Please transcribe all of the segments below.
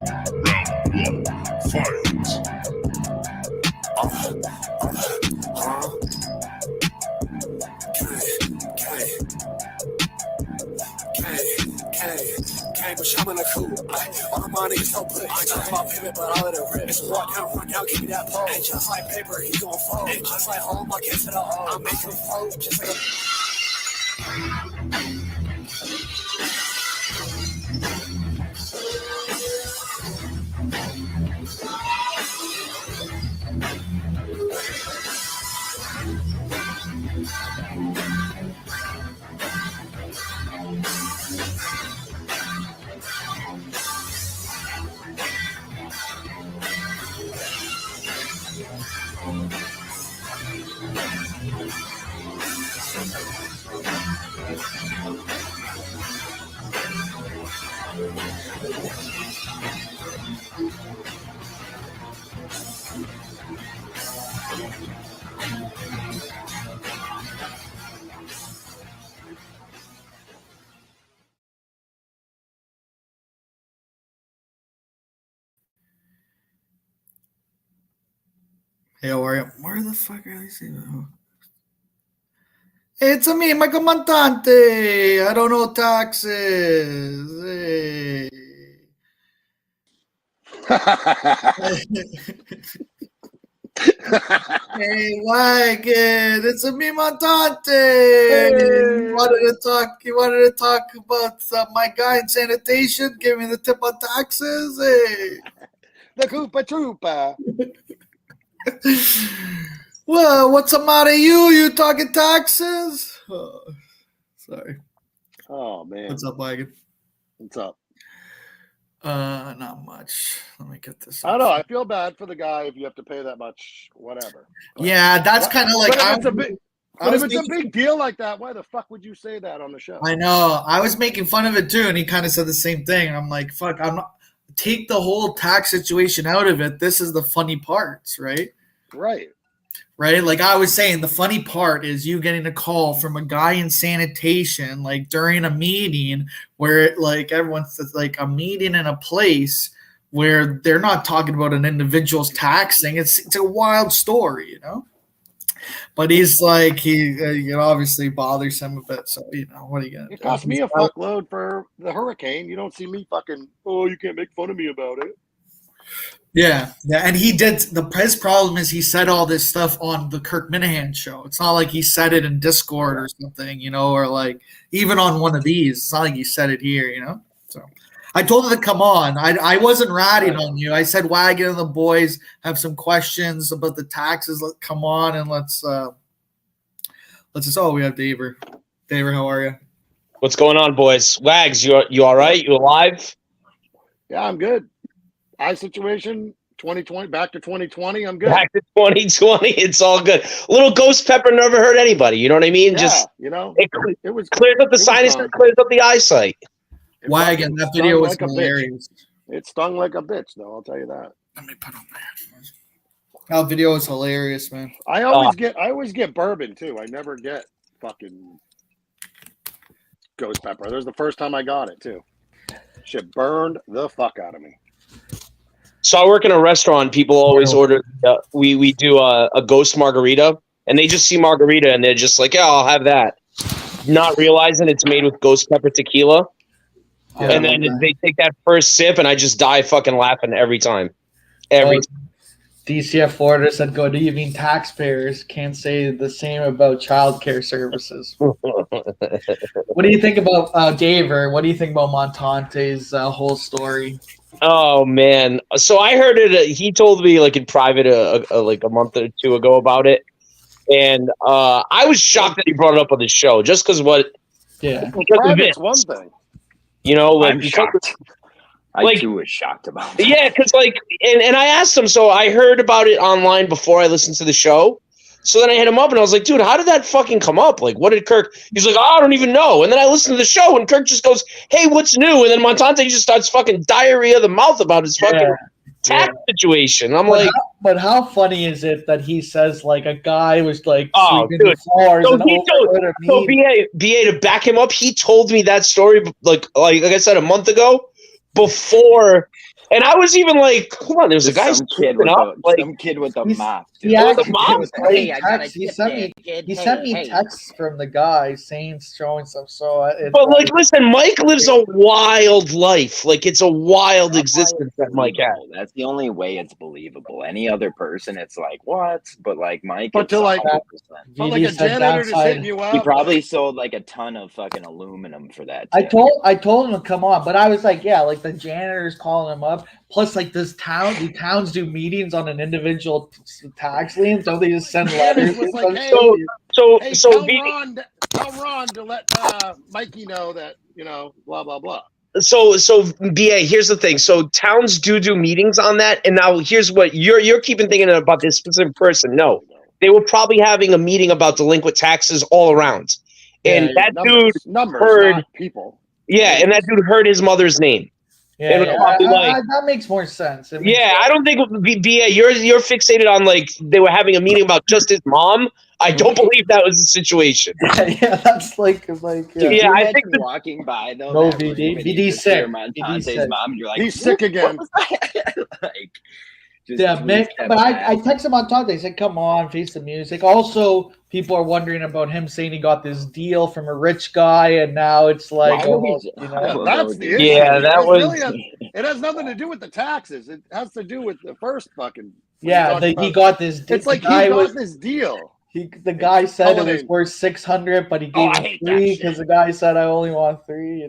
Round one, fight. But I'm in a coupe. All my niggas don't put. I talk about pivot, but I'll let it rip. It's walk down, run down, give me that pole. And just like paper, he gon' fold. And just like home, I get to the O. I'm making him float, just like a. Hey, how are you? Where the fuck are these? It's a me, Michael Montante. I don't know taxes. Hey. Hey, Wagon. It's a me, Montante. Hey. You wanted to talk about my guy in sanitation. Give me the tip on taxes. Hey. The Koopa Troopa. Well, what's the matter, you talking taxes? Oh, sorry. Oh, man. What's up, Wagon? What's up? Not much. Let me get this. I don't know. I feel bad for the guy if you have to pay that much, whatever. But, yeah, that's kind of like. But if it's a big deal like that, why the fuck would you say that on the show? I know. I was making fun of it too, and he kind of said the same thing. And I'm like, fuck, I'm not. Take the whole tax situation out of it. This is the funny parts, right? Right. Like I was saying, the funny part is you getting a call from a guy in sanitation, like during a meeting where like everyone's like a meeting in a place where they're not talking about an individual's taxing. It's a wild story, you know? But he's like, it obviously bothers him a bit. So, you know, what are you going to do? It cost me a fuckload for the hurricane. You don't see me fucking, oh, you can't make fun of me about it. Yeah, and he did. His problem is he said all this stuff on the Kirk Minahan show. It's not like he said it in Discord or something, you know, or like even on one of these. It's not like he said it here, you know. So I told him to come on. I wasn't ratting on you. I said Wagon and the boys have some questions about the taxes. Come on and let's just. Oh, we have Daver. Daver, how are you? What's going on, boys? Wags, you all right? You alive? Yeah, I'm good. Eye situation, 2020, back to 2020, I'm good. Back to 2020, it's all good. Little ghost pepper never hurt anybody, you know what I mean? Yeah, just you know, it was clears up the sinus and clears up the eyesight. Wagon, that video was hilarious. It stung like a bitch, though, I'll tell you that. Let me put on my headphones. That video was hilarious, man. I always get bourbon too. I never get fucking ghost pepper. That was the first time I got it too. Shit burned the fuck out of me. So I work in a restaurant. People always order. We do a ghost margarita, and they just see margarita, and they're just like, "Yeah, I'll have that," not realizing it's made with ghost pepper tequila. Yeah, and then they take that first sip, and I just die fucking laughing every time. Every time. DCF Florida said, "Good evening, taxpayers. Can't say the same about childcare services." What do you think about Daver? What do you think about Montante's whole story? Oh man! So I heard it. He told me like in private, like a month or two ago about it, and I was shocked that he brought it up on the show. Just because what? Yeah, private's one thing. You know, like, I'm shocked. I too was shocked about it. Yeah, because like, and I asked him. So I heard about it online before I listened to the show. So then I hit him up and I was like, dude, how did that fucking come up? Like, what did Kirk? He's like, oh, I don't even know. And then I listened to the show and Kirk just goes, hey, what's new? And then Montante just starts fucking diarrhea of the mouth about his fucking tax situation. I'm but how funny is it that he says like a guy was like, oh, dude. So BA to back him up, he told me that story like I said a month ago before And I was even like, come on, there's a guy some kid with some kid with a mop. Dude. Yeah, the mom. He sent me texts from the guy saying, showing stuff. So, but like, listen, Mike lives a wild life. Like, it's a wild existence that Mike has. That's the only way it's believable. Any other person, it's like what? But like Mike, but to like, but like a janitor just hitting you up. He probably sold like a ton of fucking aluminum for that. I told him to come on, but I was like, yeah, like the janitor's calling him up. Plus, like the towns do meetings on an individual tax lien, so they just send letters. Like, hey, tell Ron to let Mikey know that blah blah blah. So BA, here's the thing. So towns do meetings on that, and now here's what you're keeping thinking about this specific person. No, they were probably having a meeting about delinquent taxes all around, and that dude heard not people. Yeah, and that dude heard his mother's name. Yeah, that makes more sense. I don't think BA, you're fixated on like they were having a meeting about just his mom. I don't believe that was the situation. Yeah, that's like yeah. I think walking by though. No, BD's sick. Montante's mom, you're like, he's sick again. Like, Mick, but I texted him on top. They said, "Come on, face the music." Also, people are wondering about him saying he got this deal from a rich guy, and now it's like, that's the issue. Yeah, that was. It has nothing to do with the taxes. It has to do with the first fucking. Yeah, he got this. It's like he got this deal. The guy said it was worth 600, but he gave him 3 because the guy said, "I only want 3."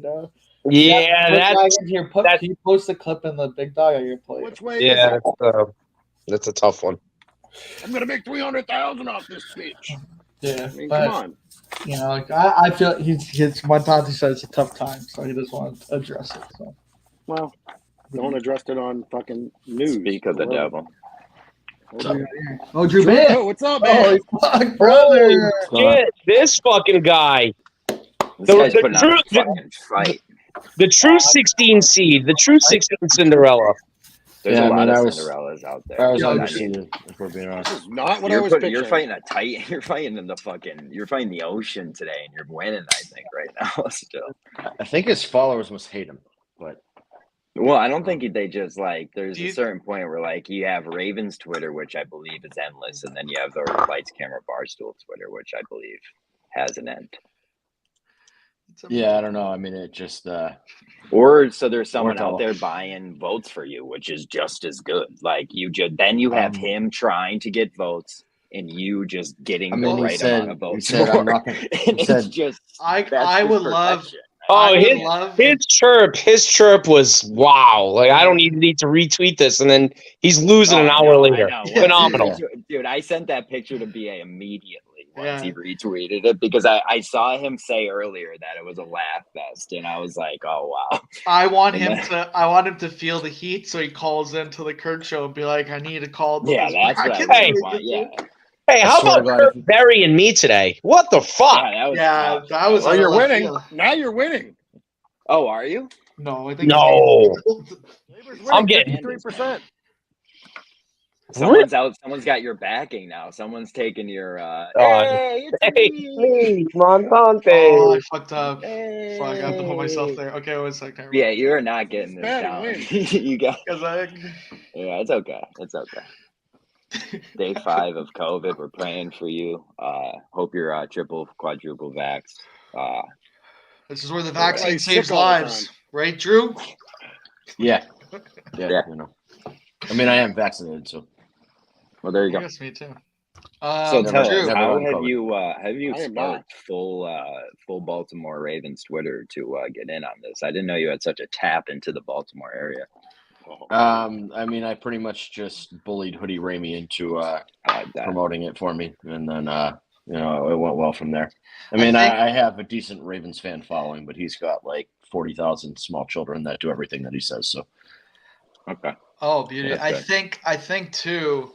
Yeah, can you post a clip in the Big Dog on your plate? Which way? Yeah, that's a tough one. I'm gonna make $300,000 off this speech. Yeah, I mean, but, come on. Like I feel Montante said it's a tough time, so he doesn't want to address it. So, well, no one addressed it on fucking news. Speak of the devil. Oh, Drew Bit. What's up, man? Oh, fuck, brother. Shit, this fucking guy. The true 16 seed, the true 16 Cinderella. There's a lot of Cinderellas out there. I was on the scene, if we're being honest. This is not what I was picturing. You're fighting you're fighting in you're fighting the ocean today, and you're winning, I think, right now still. I think his followers must hate him, but. Well, I don't think they just there's a certain point where you have Raven's Twitter, which I believe is endless, and then you have the Lights Camera Barstool Twitter, which I believe has an end. Yeah, I don't know. I mean, it just or so there's someone out there buying votes for you, which is just as good. Like you have him trying to get votes, and you just getting the right amount of votes. He said, I'm not gonna, it's just I would love. Oh, his chirp was wow. Like I don't need to retweet this, and then he's losing an hour later. Phenomenal, dude. I sent that picture to BA immediately once he retweeted it because I saw him say earlier that it was a laugh fest, and I was like, oh wow. I want him to feel the heat, so he calls into the Kirk show and be like, I need to call. Yeah, that's what I want. Yeah. Hey, how about Kirk burying me today? What the fuck? That was. Well, you're winning. Now you're winning. Oh, are you? No, I think no. I'm getting 3%. Someone's got your backing now. Someone's taking your. Hey, Montante. Oh, I fucked up. Hey. Fuck, I have to put myself there. Okay, 1 second. Yeah, you're not getting this down. You got. Yeah, it's okay. It's okay. Day 5 of COVID. We're praying for you. Hope you're triple, quadruple vax. This is where the vaccine saves lives, right, Drew? Yeah. You know. I mean, I am vaccinated, so. Well, there you go. Yes, me too. So tell us, how have you sparked full Baltimore Ravens Twitter to get in on this? I didn't know you had such a tap into the Baltimore area. I mean, I pretty much just bullied Hoodie Ramey into promoting it for me, and then it went well from there. I mean, I have a decent Ravens fan following, but he's got like 40,000 small children that do everything that he says. So, okay. Oh, beauty! Yeah, I think too.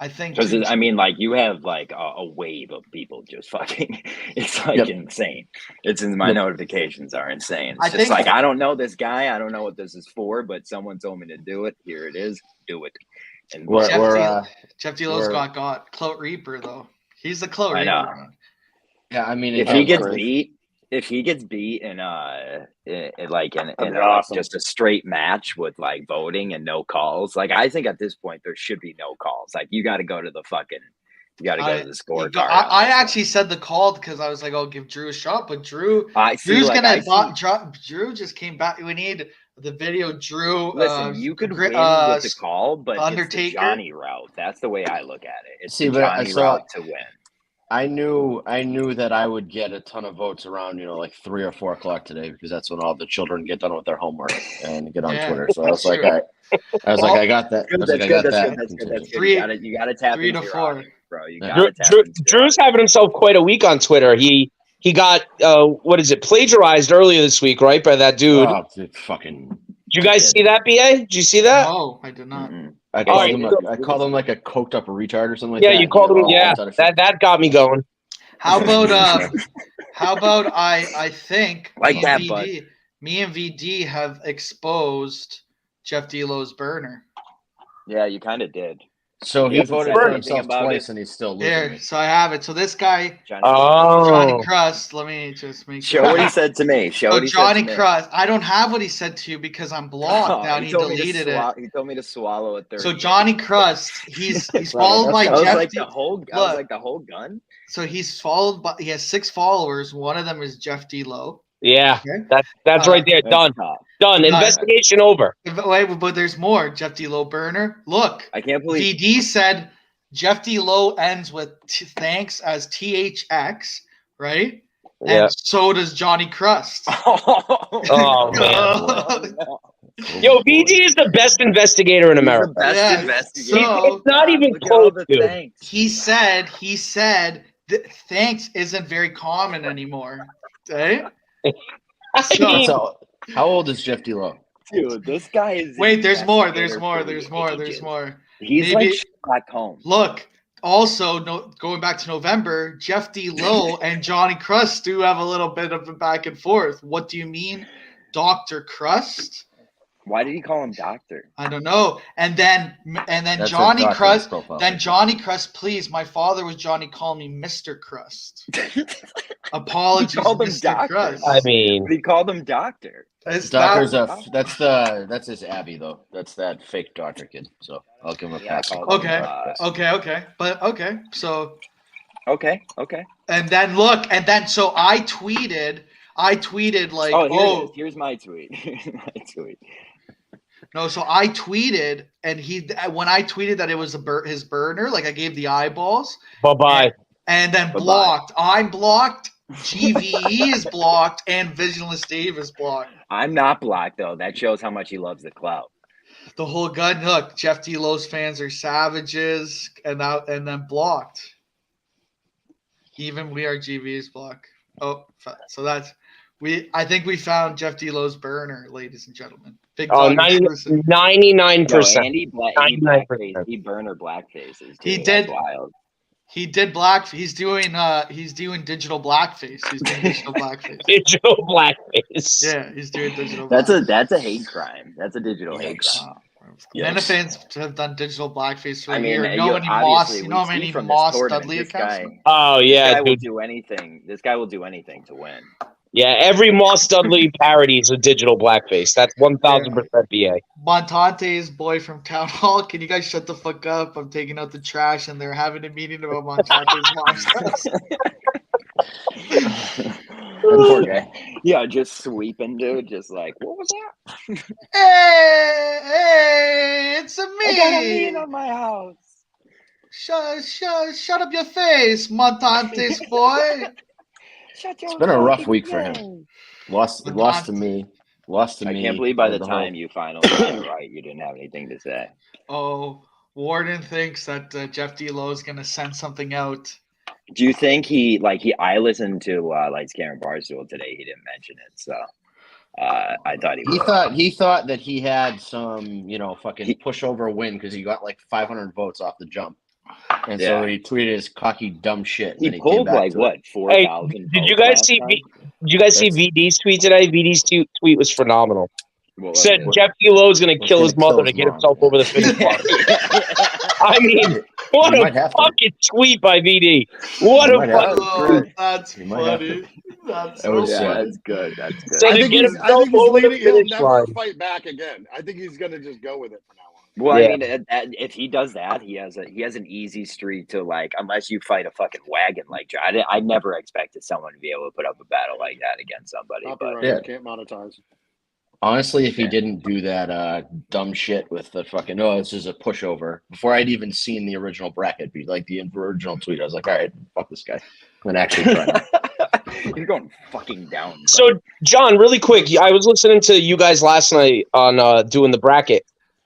Because I mean, you have a wave of people just fucking. It's insane. It's in my notifications are insane. It's just I don't know this guy. I don't know what this is for, but someone told me to do it. Here it is. Do it. And Jeff Delo's got Clout Reaper though. He's the Clout Reaper. Yeah, I mean, if he gets beat, if he gets beat in awesome. just a straight match with like voting and no calls, like I think at this point there should be no calls. Like you got to go to the scorecard. I actually said the call because I was like, "I'll give Drew a shot," but Drew just came back. We need the video. Drew, listen, you could win with the call, but Undertaker. It's the Johnny route. That's the way I look at it. It's the but Johnny route to win. I knew that I would get a ton of votes around, like 3 or 4 o'clock today, because that's when all the children get done with their homework and get on Twitter. So I was like, I got that. That's good. You got to tap 3 to 4, bro. Drew's having himself quite a week on Twitter. He got plagiarized earlier this week, right, by that dude. Oh, fucking! Did you guys see that, BA? Did you see that? No, I did not. Mm-hmm. I called him like a coked up retard or something like that. Yeah, you called him. Yeah, that got me going. How about I think like that, bud. Me and VD have exposed Jeff D'Lo's burner. Yeah, you kind of did. So he voted for himself twice, and he's still losing. Here, so I have it. So this guy, Johnny Crust. Let me just make sure. Show what he said to me. Johnny Crust. I don't have what he said to you because I'm blocked now. And he deleted it. He told me to swallow it. So Johnny Crust, he's followed by Jeff. Like the whole gun. So he's followed by. He has 6 followers. One of them is Jeff D'Lo. Yeah, okay. That's right there. Done. Investigation over. Wait, but there's more. Jeff D'Lo burner. Look, I can't believe VD said Jeff D'Lo ends with thanks as THX, right? Yeah. And so does Johnny Crust. Oh man. Yo, VD is the best investigator in America. So, it's not even close to. He said thanks isn't very common anymore. Right? So, how old is Jeff D'Lo? Dude, this guy is. Wait, there's more. He's like Sherlock Holmes. Look, also, going back to November, Jeff D'Lo and Johnny Crust do have a little bit of a back and forth. What do you mean, Dr. Crust? Why did he call him doctor? I don't know. And then Johnny Crust. Then Johnny Crust, please. My father was Johnny. Call me Mr. Crust. Apologies, Mr. Crust. I mean, he called him doctor. Doctor's that's his Abby though. That's that fake doctor kid. So I'll give him a pass. Okay. But okay. So. Okay. And then so I tweeted like, here's my tweet. No, so I tweeted, and when I tweeted that it was his burner, like I gave the eyeballs. Bye-bye. And then blocked. I'm blocked. GVE is blocked, and Visionless Dave is blocked. I'm not blocked though. That shows how much he loves the clout. The whole gun. Look, Jeff D'Lo's fans are savages, and then blocked. Even We Are GVE is blocked. Oh, so that's. I think we found Jeff D'Lo's burner, ladies and gentlemen. 99%. He burner blackfaces. Too. He did. Wild. He did black. He's doing digital blackface. He's doing digital blackface. Digital blackface. Yeah, he's doing digital. That's a hate crime. That's a digital hate crime. Menafans have done digital blackface for a year. You know how many Moss Dudley accounts? Oh yeah, this guy will do anything. This guy will do anything to win. Yeah, every Moss Dudley parody is a digital blackface. That's 1,000% BA. Montante's boy from Town Hall. Can you guys shut the fuck up? I'm taking out the trash, and they're having a meeting about Montante's mom's. Poor guy. Yeah, just sweeping, dude. Just like, what was that? Hey, it's me. I got a meeting on my house. Shut up your face, Montante's boy. It's been a rough week for him. Lost to me. I can't believe by the time you finally got it right, you didn't have anything to say. Oh, Warden thinks that Jeff D'Lo is going to send something out. Do you think I listened to Lights Camera Barstool today. He didn't mention it, so I thought he thought that he had some fucking pushover win because he got like 500 votes off the jump. And so he tweeted his cocky dumb shit. He pulled like what 4,000. Did you guys see? Did you guys see VD's tweet today? VD's tweet was phenomenal. Said Jeff D'Lo is going to kill his mother to get himself over the finish line. I mean, what a fucking tweet by VD! What a fucking that's funny. That's I would so say. funny. That's good. That's good. So I to think get he's himself over the leading. He'll finish never line. fight back again. I think he's gonna just go with it from now on. Well, Yeah. I mean, if he does that, he has an easy streak to like, unless you fight a fucking wagon like I never expected someone to be able to put up a battle like that against somebody. But Copyright, Yeah. can't monetize. Honestly, if he Yeah. didn't do that dumb shit with the fucking this is a pushover before I'd even seen the original bracket, be like the original tweet, I was like, all right, fuck this guy, and actually try him. You're going fucking down. So, John, really quick, I was listening to you guys last night on doing the bracket.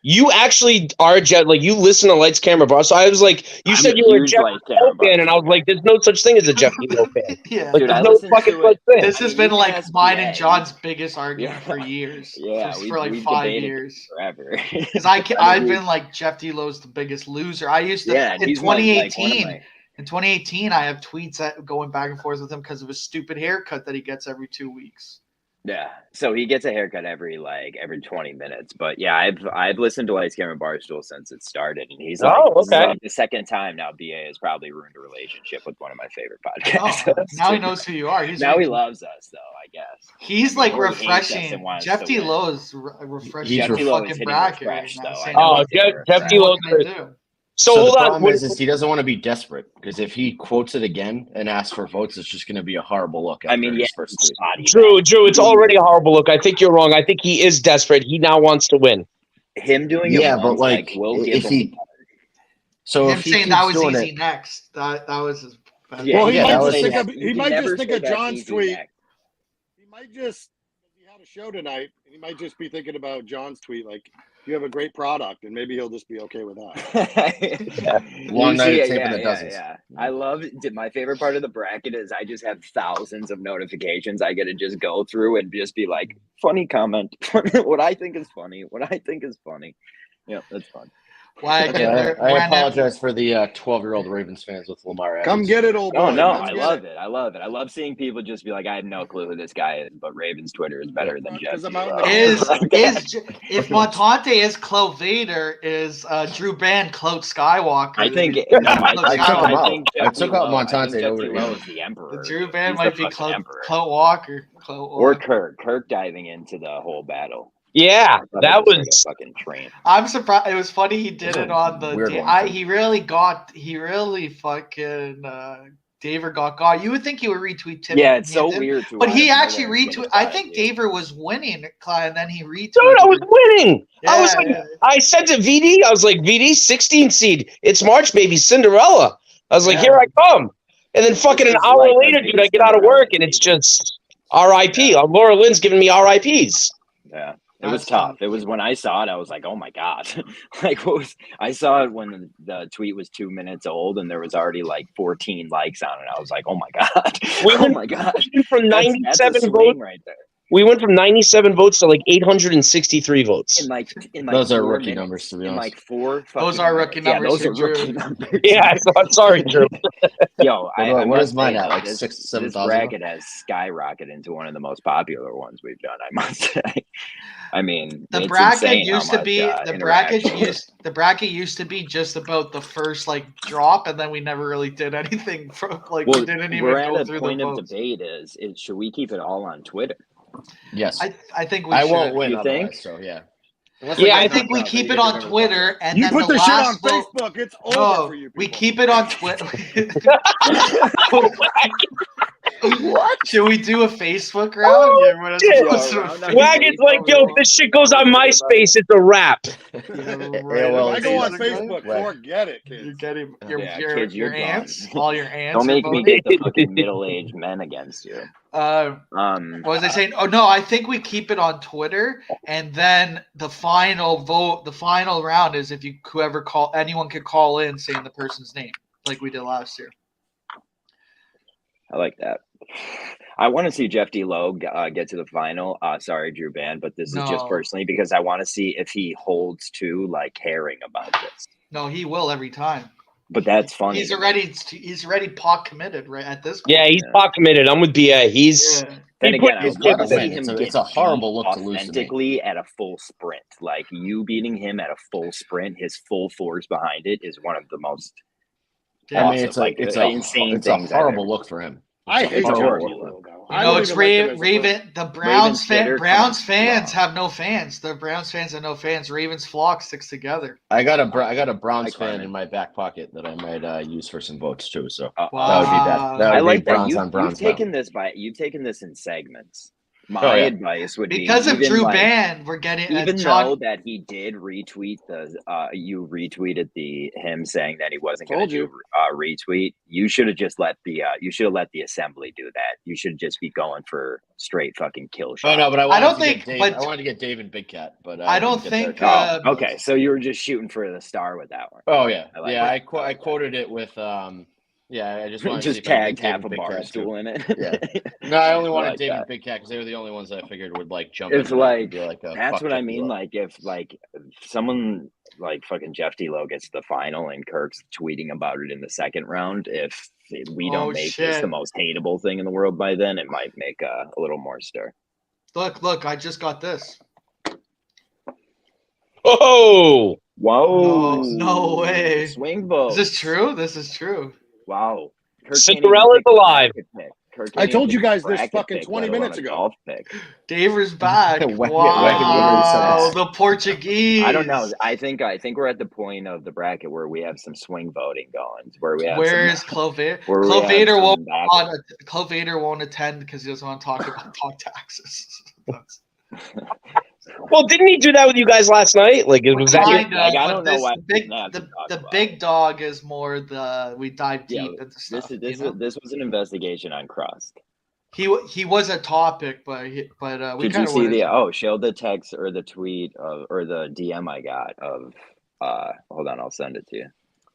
You actually are you listen to Lights Camera Bar. So I was like, you said you were a Jeff Lowe fan, and I was like, there's no such thing as a Jeff Lowe fan. Yeah, Like, Dude, I there's no listened fucking to such it. thing. this I has mean, been you like can ask mine BA. and John's biggest argument Yeah. for years. Yeah, for like we 5 debated years. forever. Because I mean, I've been like Jeff D. Lowe's the biggest loser. I used to Yeah, in he's like one of 2018. my. In 2018, I have tweets going back and forth with him because of his stupid haircut that he gets every 2 weeks. Yeah, so he gets a haircut every 20 minutes. But yeah, I've listened to Lights Camera Barstool since it started, and he's like, this is okay. like the second time now BA has probably ruined a relationship with one of my favorite podcasts. Oh, now he knows who you are. Now he loves us, though. I guess He's like Or he hates us refreshing. and wants Jeff to D. win. Lowe's refreshing Jeff the D. Lowe is fucking hitting bracket refresh, right now. though. saying, I know Oh, it's hitting Jeff refresh. D. what Lowe's. can I do? So the hold on. problem is he doesn't want to be desperate because if he quotes it again and asks for votes, it's just going to be a horrible look. I mean, after yeah, his first tweet. Drew, it's already a horrible look. I think you're wrong. I think he is desperate. He now wants to win. Him doing it Yeah, once, but like, will if give he, him. so Him if he saying keeps that was doing easy it, next. That was his best. Yeah, Well, he yeah, might that just was think his- of, You he can might never just think say of that's John's easy tweet. next. He might just, if he had a show tonight, he might just be thinking about John's tweet, like, you have a great product, and maybe he'll just be okay with that. Long You night see of it, taping yeah, the dozens. Yeah. I love my favorite part of the bracket is I just have thousands of notifications I get to just go through and just be like, funny comment, what I think is funny, what I think is funny. Yeah, that's fun. Why I apologize for the 12-year-old Ravens fans with Lamar. Come Adams. get it, old boy. Oh no, Come I get love it. I love it. I love seeing people just be like, I have no clue who this guy is, but Ravens Twitter is better than Jeff. 'Cause I'm out in Lowe. the if Montante is Clout Vader, is Drew Band Clout Skywalker? I think I took out Montante Jeff over D. him. Lowe is the emperor. Drew Band He's might the be fucking emperor. Clout Walker. Or Kirk diving into the whole battle. Yeah, that was like a fucking train. I'm surprised. It was funny he did Those it are on the. weird ones, he really fucking. Daver got. You would think he would retweet Tim. Yeah, it's so weird. But he actually retweeted. I think Daver was winning, and then he retweeted. Dude, I was winning. I was Yeah. I said to VD, I was like, VD, 16 seed. It's March, baby, Cinderella. I was like, here I come. And then fucking an hour later, dude, I get out of work and it's just RIP. Laura Lynn's giving me RIPs. Yeah. It was tough. It was when I saw it, I was like, oh my God. I saw it when the tweet was 2 minutes old and there was already like 14 likes on it. I was like, oh my God. Oh my God. From 97 votes right there. We went from 97 votes to like 863 votes. In like those are rookie numbers, to be honest. Like 4 those are rookie numbers. Yeah, those are rookie numbers. Yeah, I'm sorry, Drew. Yo, what is mine at? Like 6,000 to 7,000? This bracket has skyrocketed into one of the most popular ones we've done, I must say. I mean, the it's bracket used much, to be the bracket used to be just about the first like drop, and then we never really did anything from like we didn't even go through the point of votes. debate is should we keep it all on Twitter? Yes, I think we I should. won't win. You think? So yeah. I think we keep it on Twitter, and you then put the the shit on last vote. Facebook. It's over for you. We people. keep it on Twitter. What? Should we do a Facebook round? Wagon's like, yo, if this shit goes on MySpace, it's a wrap. If I go on Facebook, forget it, kids. You're getting kids, your you're aunts, gone. all your aunts. Don't make me get the fucking middle-aged men against you. What was I saying? Oh no, I think we keep it on Twitter, and then the final vote, the final round is if anyone could call in saying the person's name, like we did last year. I like that. I want to see Jeff D. Lowe get to the final. Sorry, Drew Band, but this is just personally because I want to see if he holds to like caring about this. No, he will every time. But that's funny. He's already pot committed right at this point. Yeah, he's pot committed. I'm with BA. Then again, I would love to see him it's a horrible look to lose authentically at a full sprint. Like you beating him at a full sprint, his full force behind it is one of the most. I mean, awesome, it's a horrible look for him. I hate It's Georgie horrible. logo. You know, it's Raven. The Browns Twitter Browns comes fans from- have no fans. The Browns fans have no fans. Ravens flock sticks together. I got a Browns Like fan Carmen. in my back pocket that I might use for some votes too. So Wow. that would be that. That would I be like that Browns on Browns. you've taken this in segments. My advice would because be of Drew Band, we're getting even John, though that he did retweet you retweeted him saying that he wasn't going to do retweet. You should have just let the assembly do that. You should just be going for straight fucking kill shots. Oh no, but I wanted to get Dave and Big Cat, but I don't think. Okay, so you were just shooting for the star with that one. Oh yeah, I I quoted it with I just wanted just to see if I could tagged get half Dave a and Big bar Cat, stool too. in it. Yeah. No, I only wanted like Dave that. and Big Cat because they were the only ones that I figured would like jump. It's in like, be like that's what I mean. Like if someone like fucking Jeff D'Lo gets to the final and Kirk's tweeting about it in the second round, if we don't make this the most hateable thing in the world by then, it might make a little more stir. Look! I just got this. Oh, whoa! No way! Swing vote. Is this true? This is true. Wow! Cinderella's alive. I told you guys this fucking 20 minutes ago. Daver's back. Wow, the Portuguese. I don't know. I think we're at the point of the bracket where we have some swing voting going. Where we have. Where is Clovader? Clovader won't attend because he doesn't want to talk taxes. Well, didn't he do that with you guys last night? Like, it was that. I don't know why. The big dog is more we dive deep into stuff. This was an investigation on Crust. He was a topic, but we did you see show the text or the tweet or the DM I got of hold on, I'll send it to you.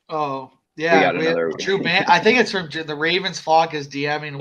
Oh. Yeah, Drew Band. I think it's from the Ravens flock is DMing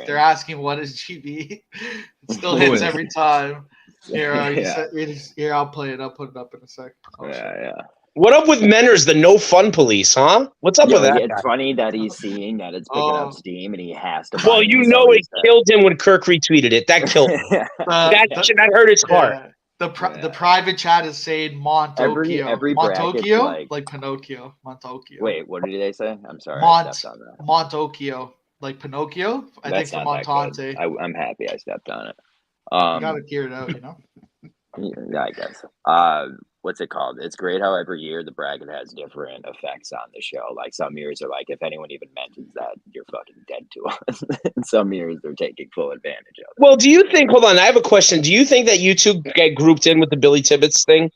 they're asking what is GB. It still hits every time. Here, I'll play it. I'll put it up in a sec. Yeah. What up with Menners, the no fun police, huh? What's up with that? It's funny that he's seeing that it's picking up steam and he has to. Well, it killed him when Kirk retweeted it. That killed him. that hurt his heart. The private chat is saying Montokio. Every Montokio? Like Pinocchio. Montokio. Wait, what did they say? I'm sorry. Montokio. Like Pinocchio? I think from Montante. I'm happy I stepped on it. You gotta gear it out, Yeah, I guess. What's it called? It's great how every year the bracket has different effects on the show. Like some years are like, if anyone even mentions that, you're fucking dead to us. And some years they're taking full advantage of it. Well, do you think? Hold on, I have a question. Do you think that you two get grouped in with the Billy Tibbetts thing?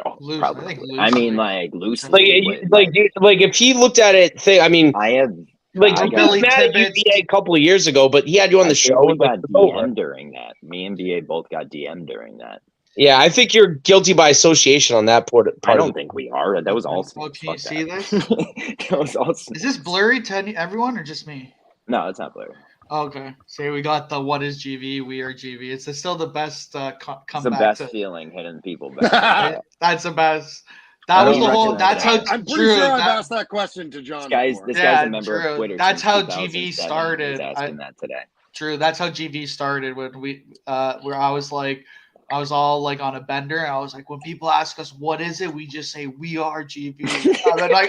Oh, probably. I mean, like loosely. Like if he looked at it, I have. Like he was mad at UVA a couple of years ago, but he had you on the show. We got DM during that. Me and BA both got DM during that. Yeah, I think you're guilty by association on that part. I don't think we are. That was awesome. Oh, can you see this? That was awesome. Is this blurry to everyone or just me? No, it's not blurry. Okay. So we got the what is GV? We are GV. It's still the best comeback. It's the best feeling hitting people back. That's the best. That was the whole. That's how. I'm pretty sure I've asked that question to John. This guy's a member of Twitter. That's how GV started. He's asking that today. True. That's how GV started when where I was all like on a bender. And I was like, when people ask us what is it, we just say we are GV.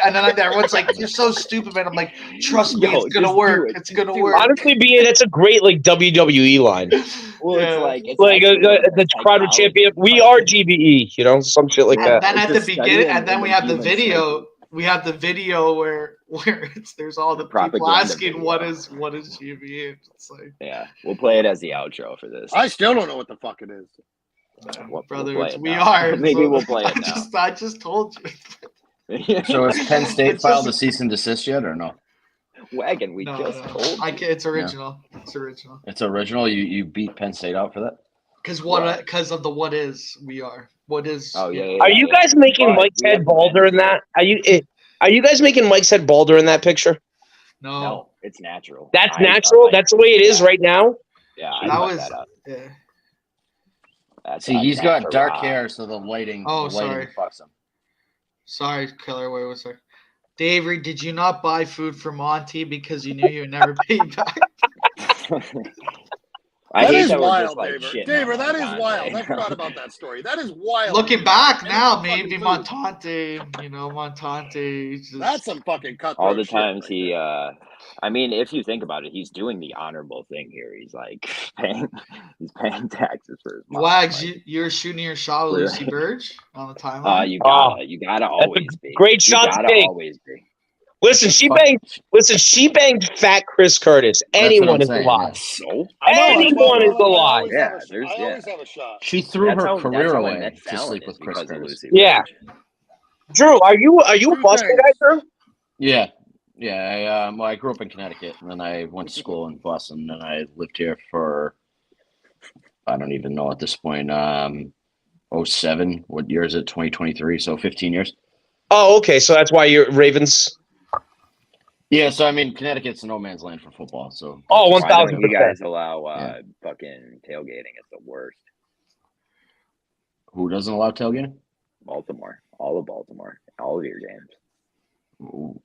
and then everyone's like, you're so stupid, man. I'm like, trust me, it's gonna work. It's gonna work. Honestly, that's a great like WWE line. Well, it's like the crowd champion. We are GVE, some shit like that. And then at the beginning, and then we have the video. We have the video where there's all the people asking what is GVE. It's like, yeah, we'll play it as the outro for this. I still don't know what the fuck it is. Brother, we are. Maybe we'll play it now. I just told you. So has Penn State filed a cease and desist yet, or no? Wagon, we just told you. It's original. Yeah. It's original. It's original. You beat Penn State out for that? Because of the what is we are. What is? Oh yeah. Are you guys making Mike's head balder in that? Are you guys making Mike's head balder in that picture? No, it's natural. That's natural. That's the way it is right now. Yeah, that yeah. See, he's got dark hair, so the lighting. Oh, sorry. Fucks him. Sorry, Killer. Wait a second. Davey, did you not buy food for Monty because you knew you would never pay back? I That hate is that we're wild, just like David. shitting David, on that is Montante. wild. I forgot about that story. That is wild. Looking back And now, it's a fucking maybe food. Montante. Montante. Just, That's some fucking cutthroat All the shit times right he, there. I mean, if you think about it, he's doing the honorable thing here. He's like he's paying taxes for his mom. Wags, Like, you're shooting your shot with Really? Lucy Burge on the timeline. you Oh, gotta always be. great You shot to gotta take. always be. Listen, she banged fat Chris Curtis. Anyone is saying, alive. So I know. That's why Anyone is I alive. always Yeah, have a, there's- I yeah. always have a shot. She threw that's her how career I away met to Fallon sleep is with Chris because of Curtis. Lucy Yeah. Burge. Drew, are you a Two Boston things. guy, Drew? Yeah. I grew up in Connecticut, and then I went to school in Boston, and I lived here for, I don't even know at this point, 07. What year is it? 2023. So 15 years. Oh, okay. So that's why you're Ravens. Yeah. So I mean, Connecticut's no man's land for football. So Oh, Why don't you 1000%. guys allow Yeah. fucking tailgating? It's the worst. Who doesn't allow tailgating? Baltimore, all of Baltimore, all of your games.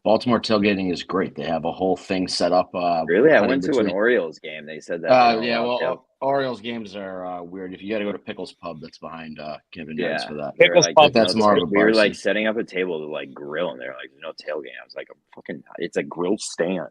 Baltimore tailgating is great. They have a whole thing set up. Really, I cutting went to an between- Orioles game. They said that. They don't yeah, allow well, Orioles games are weird. If you got to go to Pickles Pub, that's behind Kevin Yards for that. They were Pickles like, Pub, that's more of a we were bar like scene. setting up a table to like grill, and they're like, "There's no tailgate." I was like, it's a grill stand."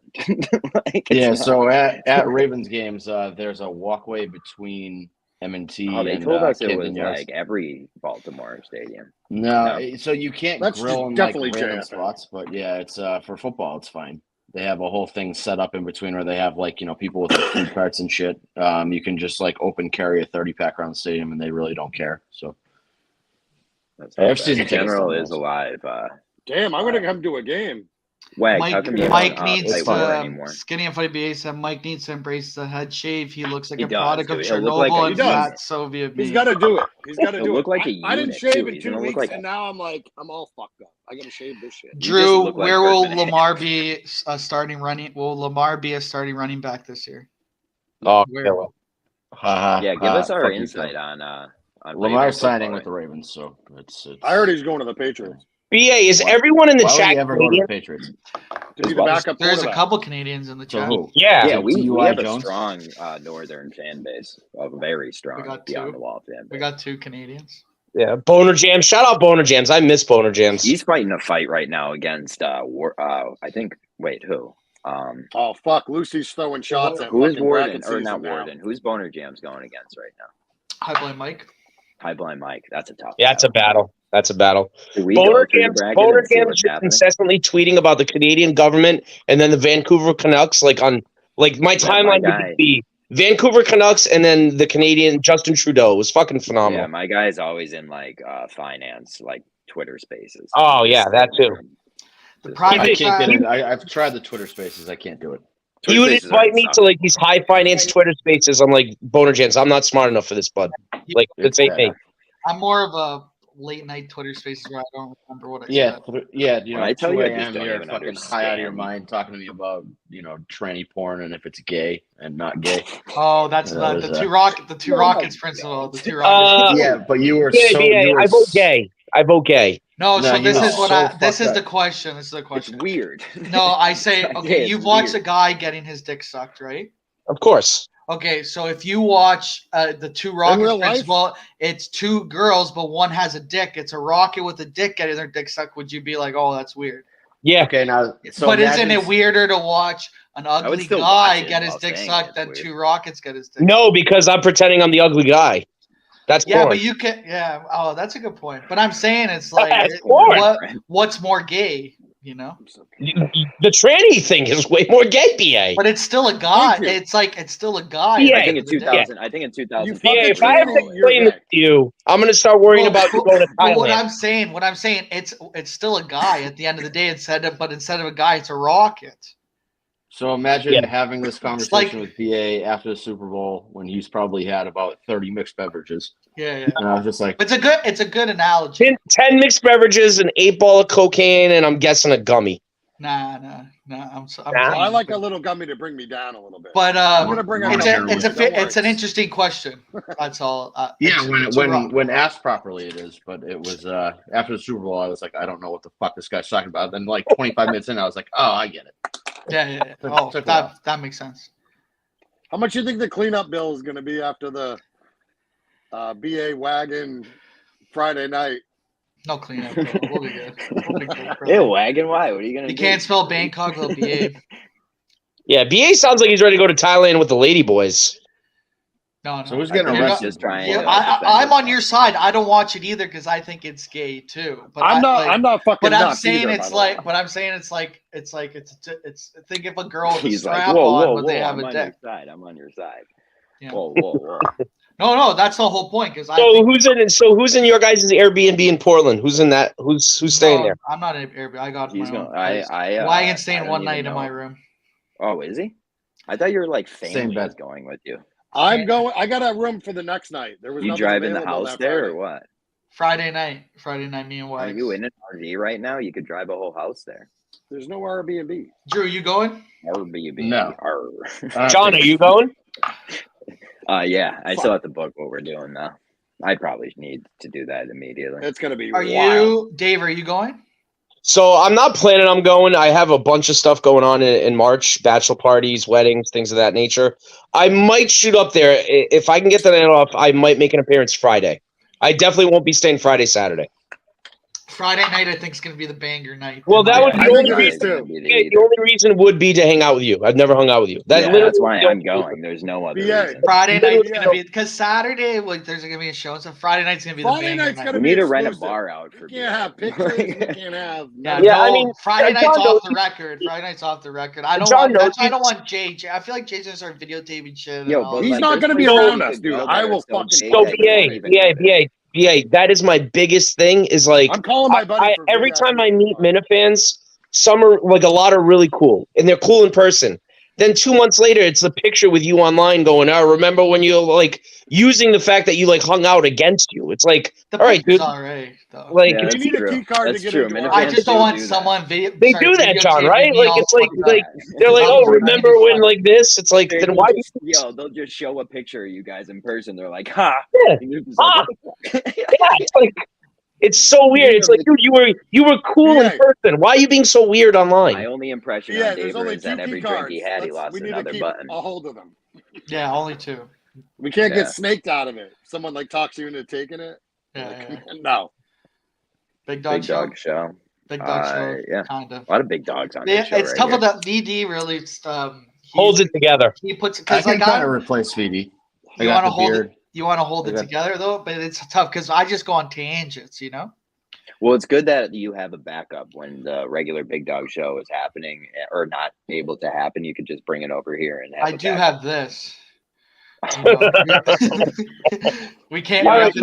Like, Yeah, it's not- so at Ravens games, there's a walkway between M&T Oh, they and told us it Camden was Yards. like every Baltimore stadium. No, so you can't That's grill in definitely like random JFK. spots, but yeah, it's for football, it's fine. They have a whole thing set up in between where they have like, people with like, food carts and shit. You can just like open carry a 30-pack around the stadium, and they really don't care. So That's I've seen the tickets General done is those. alive. Damn, I'm gonna come to a game. Wag, how come you Mike don't needs play fun. more to anymore? Skinny and Funny BA said Mike needs to embrace the head shave. He looks like He a does, product of dude. He'll look like Chernobyl a and unit. fat Soviet He's meat. got to do it. He's got to He'll do look it. like a I didn't unit, shave too. in He's 2 gonna look weeks, like and now I'm like, I'm all fucked up. I gotta shave this shit. Drew, look like where will Kirkman. Lamar be a starting running? Will Lamar be a starting running back this year? Oh, Where? killer. Yeah, give us our fuck you, insight Phil. on Lamar's signing football, with the Ravens, so it's I heard he's going to the Patriots BA, is Why- everyone in the why would chat he ever go to Canadian? the Patriots? to be the backup There's a quarterback. couple Canadians in the So chat. who? Yeah. Yeah, we T.Y. have a Jones? strong northern fan base, a very strong got beyond two. the wall fan base. We got 2 Canadians. Yeah. Boner Jams. Shout out Boner Jams. I miss Boner Jams. He's fighting a fight right now against I think. Wait, who? Oh fuck, Lucy's throwing shots at Who is fucking Warden bracket or season not now. Warden? Who's Boner Jams going against right now? Hi, Blind Mike. High Blind Mike. That's a tough. Yeah, it's a battle. That's a battle. Do we go Boner through the Jams, bracket Boner and see Jams what's just happening? incessantly tweeting about the Canadian government and then the Vancouver Canucks, like my timeline guy. would be Vancouver Canucks and then the Canadian Justin Trudeau. It was fucking phenomenal. Yeah, my guy's always in like finance, like Twitter Spaces. Oh, yeah, that too. The I private can't get chat. in. I've tried the Twitter Spaces. I can't do it. He would invite me to like these high finance Twitter spaces. I'm like, Boner Jams, I'm not smart enough for this, bud. Like, this ain't me. I'm more of a late night Twitter spaces where I don't remember what I Yeah, said. yeah. When I tell you, I 2 just a.m. don't You're even fucking high out of your understand. mind talking to me about tranny porn and if it's gay and not gay. Oh, that's Yeah, the there's two that. rocket, the two No, Rockets no, principle. The two Uh, Rockets. Yeah, but you were BA, so. BA, You were I vote gay. I vote gay. No, No, so you this were is what so I. This fucked is up. the question. This is the It's question. weird. No, I say Yeah, okay. it's You've watched weird. a guy getting his dick sucked, right? Of course. Okay, so if you watch the two Rockets real life? principle, it's 2 girls, but one has a dick. It's a rocket with a dick getting their dick sucked. Would you be like, oh, that's weird? Yeah. Okay, now. So but isn't imagine- it weirder to watch an would ugly still guy watch it get his while dick saying sucked it's than weird. 2 Rockets get his dick? No, because I'm pretending I'm the ugly guy. That's Yeah, porn. but you can. Yeah. Oh, that's a good point. But I'm saying it's like, That's porn. what's more gay? The tranny thing is way more gay, BA. But it's still a guy. Thank you. It's still a guy. Yeah, I think in With a dick. 2000. I think in 2000. You fucking If I have to tranny, you're explain this gay. to you, I'm going to start worrying Well, about you going to But what Thailand. I'm saying, it's still a guy at the end of the day. Instead of a guy, it's a rocket. So imagine Yeah. having this conversation with BA after the Super Bowl when he's probably had about 30 mixed beverages. Yeah. And I was just like, It's a good analogy. 10 mixed beverages, an 8 ball of cocaine, and I'm guessing a gummy. Nah. I'm I like a little gummy to bring me down a little bit. But I'm gonna bring out it's a- it's an interesting question. That's all. yeah, it's a rock. when asked properly, it is. But it was after the Super Bowl, I was like, I don't know what the fuck this guy's talking about. Then like 25 minutes in, I was like, oh, I get it. Yeah. Oh, Took a while. that makes sense. How much do you think the cleanup bill is going to be after the BA wagon Friday night? No cleanup bill. We'll be good. We'll be good, Ew, wagon? Why? What are you going to do? You can't spell Bangkok without BA. Yeah, BA sounds like he's ready to go to Thailand with the lady boys. No. So who's getting arrested? Just trying. Yeah, I'm on your side. I don't watch it either because I think it's gay too. But I'm not fucking. But I'm nuts saying either, it's by the like. way. But I'm saying it's think if a girl with a He's like, strap whoa, on, whoa, but whoa! they have I'm a on dick. your side. I'm on your side. Yeah. Whoa, whoa, whoa! No, that's the whole point. Because who's in your guys' Airbnb in Portland? Who's in that? Who's staying there? I'm not in Airbnb. I got He's my own going. place. Wagon's staying one night in my room. Oh, is he? I thought you were like Same family bed. was going with you. I'm going. I got a room for the next night. There was You nothing drive in the available house that there Friday. or what? Friday night, me and Are Wags. you in an RV right now? You could drive a whole house there. There's no Airbnb. Drew, you going? Airbnb. No. John, are you going? Yeah, I still have to book what we're doing now. I probably need to do that immediately. It's gonna be. Are wild. you, Dave? Are you going? So I'm not planning on going. I have a bunch of stuff going on in March, bachelor parties, weddings, things of that nature. I might shoot up there. If I can get the night off, I might make an appearance Friday. I definitely won't be staying Friday, Saturday. Friday night, I think, is going to be the banger night. Well, that would be I think it is too. the only reason would be to hang out with you. I've never hung out with you. That's why I'm going. There's no other reason. Friday night's going to be, because Saturday, there's going to be a show, so Friday night's going to be the Friday banger night's night. gonna We be need to rent a exclusive. bar out for You can't have pictures. You can't have. I mean, Friday night's John off the record. Friday night's off the record. I don't want Jay. I feel like Jay's going to start videotaping shit. He's not going to be around us, dude. I will fucking. So BA, that is my biggest thing. Is like I'm calling my buddy. Every time I meet Minifans, some are like a lot are really cool, and they're cool in person. Then 2 months later, it's the picture with you online going, "Oh, remember when you like using the fact that you like hung out against you?" It's like, all right, dude. Like, yeah, you need a key card to get into. I just don't want someone They do that, John, right? Like it's like they're like, "Oh, remember when like this?" It's like, then why? They'll just show a picture of you guys in person. They're like, "Ha!" Yeah, it's like it's so weird. It's like, dude, you were cool in person. Why are you being so weird online? My only impression on David is that every drink he had, he lost another button. A hold of them. Yeah, only 2. We can't get snaked out of it. Someone like talks you into taking it. Yeah. No. Big Dog Show. Big Dog Show. Yeah. Kind of. A lot of big dogs on this show. It's tough with that. VD really holds it together. He puts I can kind of replace VD. You want to hold it. You want to hold it together though, but it's tough because I just go on tangents, you know. Well, it's good that you have a backup when the regular Big Dog Show is happening or not able to happen. You could just bring it over here and have. I do have this. We can't. All right,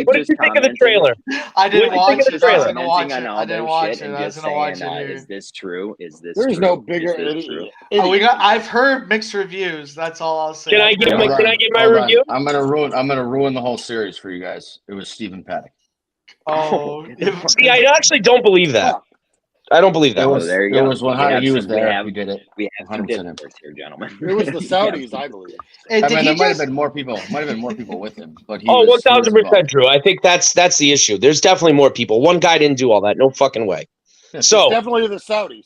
what did you think of the trailer? I didn't watch it. I didn't watch it. I was gonna watch it. Is this true? Is this? There's true? no bigger idiot. I've heard mixed reviews. That's all I'll say. Can I get my review? I'm gonna ruin the whole series for you guys. It was Stephen Paddock. Oh, see, I actually don't believe that. I don't believe that. There you go. It was when he was there. We did it. We have 100% here, gentlemen. It was the Saudis, I believe. Hey, I mean, there might have been more people. Might have been more people with him, but he 1,000% true. I think that's the issue. There's definitely more people. One guy didn't do all that. No fucking way. So definitely the Saudis.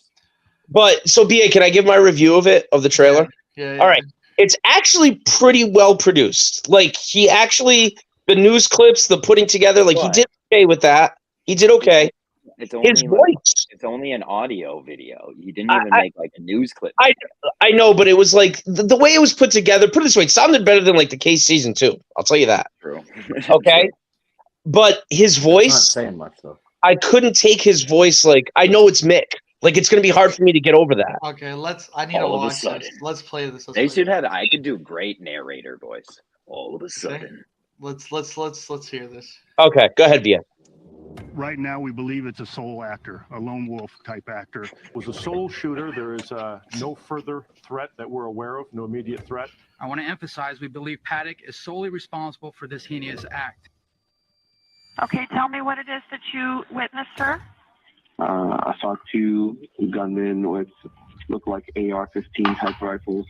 But so BA, can I give my review of the trailer? Yeah. All right. It's actually pretty well produced. Like the news clips, the putting together, like he did okay with that. He did okay. It's only his voice. It's only an audio video. He didn't even make like a news clip. I know, but it was like the way it was put together. Put it this way, it sounded better than like the Case season 2. I'll tell you that. True. Okay, but his voice. Not saying much though. I couldn't take his voice. Like I know it's Mick. Like it's gonna be hard for me to get over that. Okay, I need to watch this. Let's play this. They should have. I could do great narrator voice. All of a sudden. Let's hear this. Okay, go ahead, BA. Right now, we believe it's a sole actor, a lone wolf type actor. Was a sole shooter. There is no further threat that we're aware of, no immediate threat. I want to emphasize we believe Paddock is solely responsible for this heinous act. Okay, tell me what it is that you witnessed, sir. I saw 2 gunmen with look like AR-15 type rifles.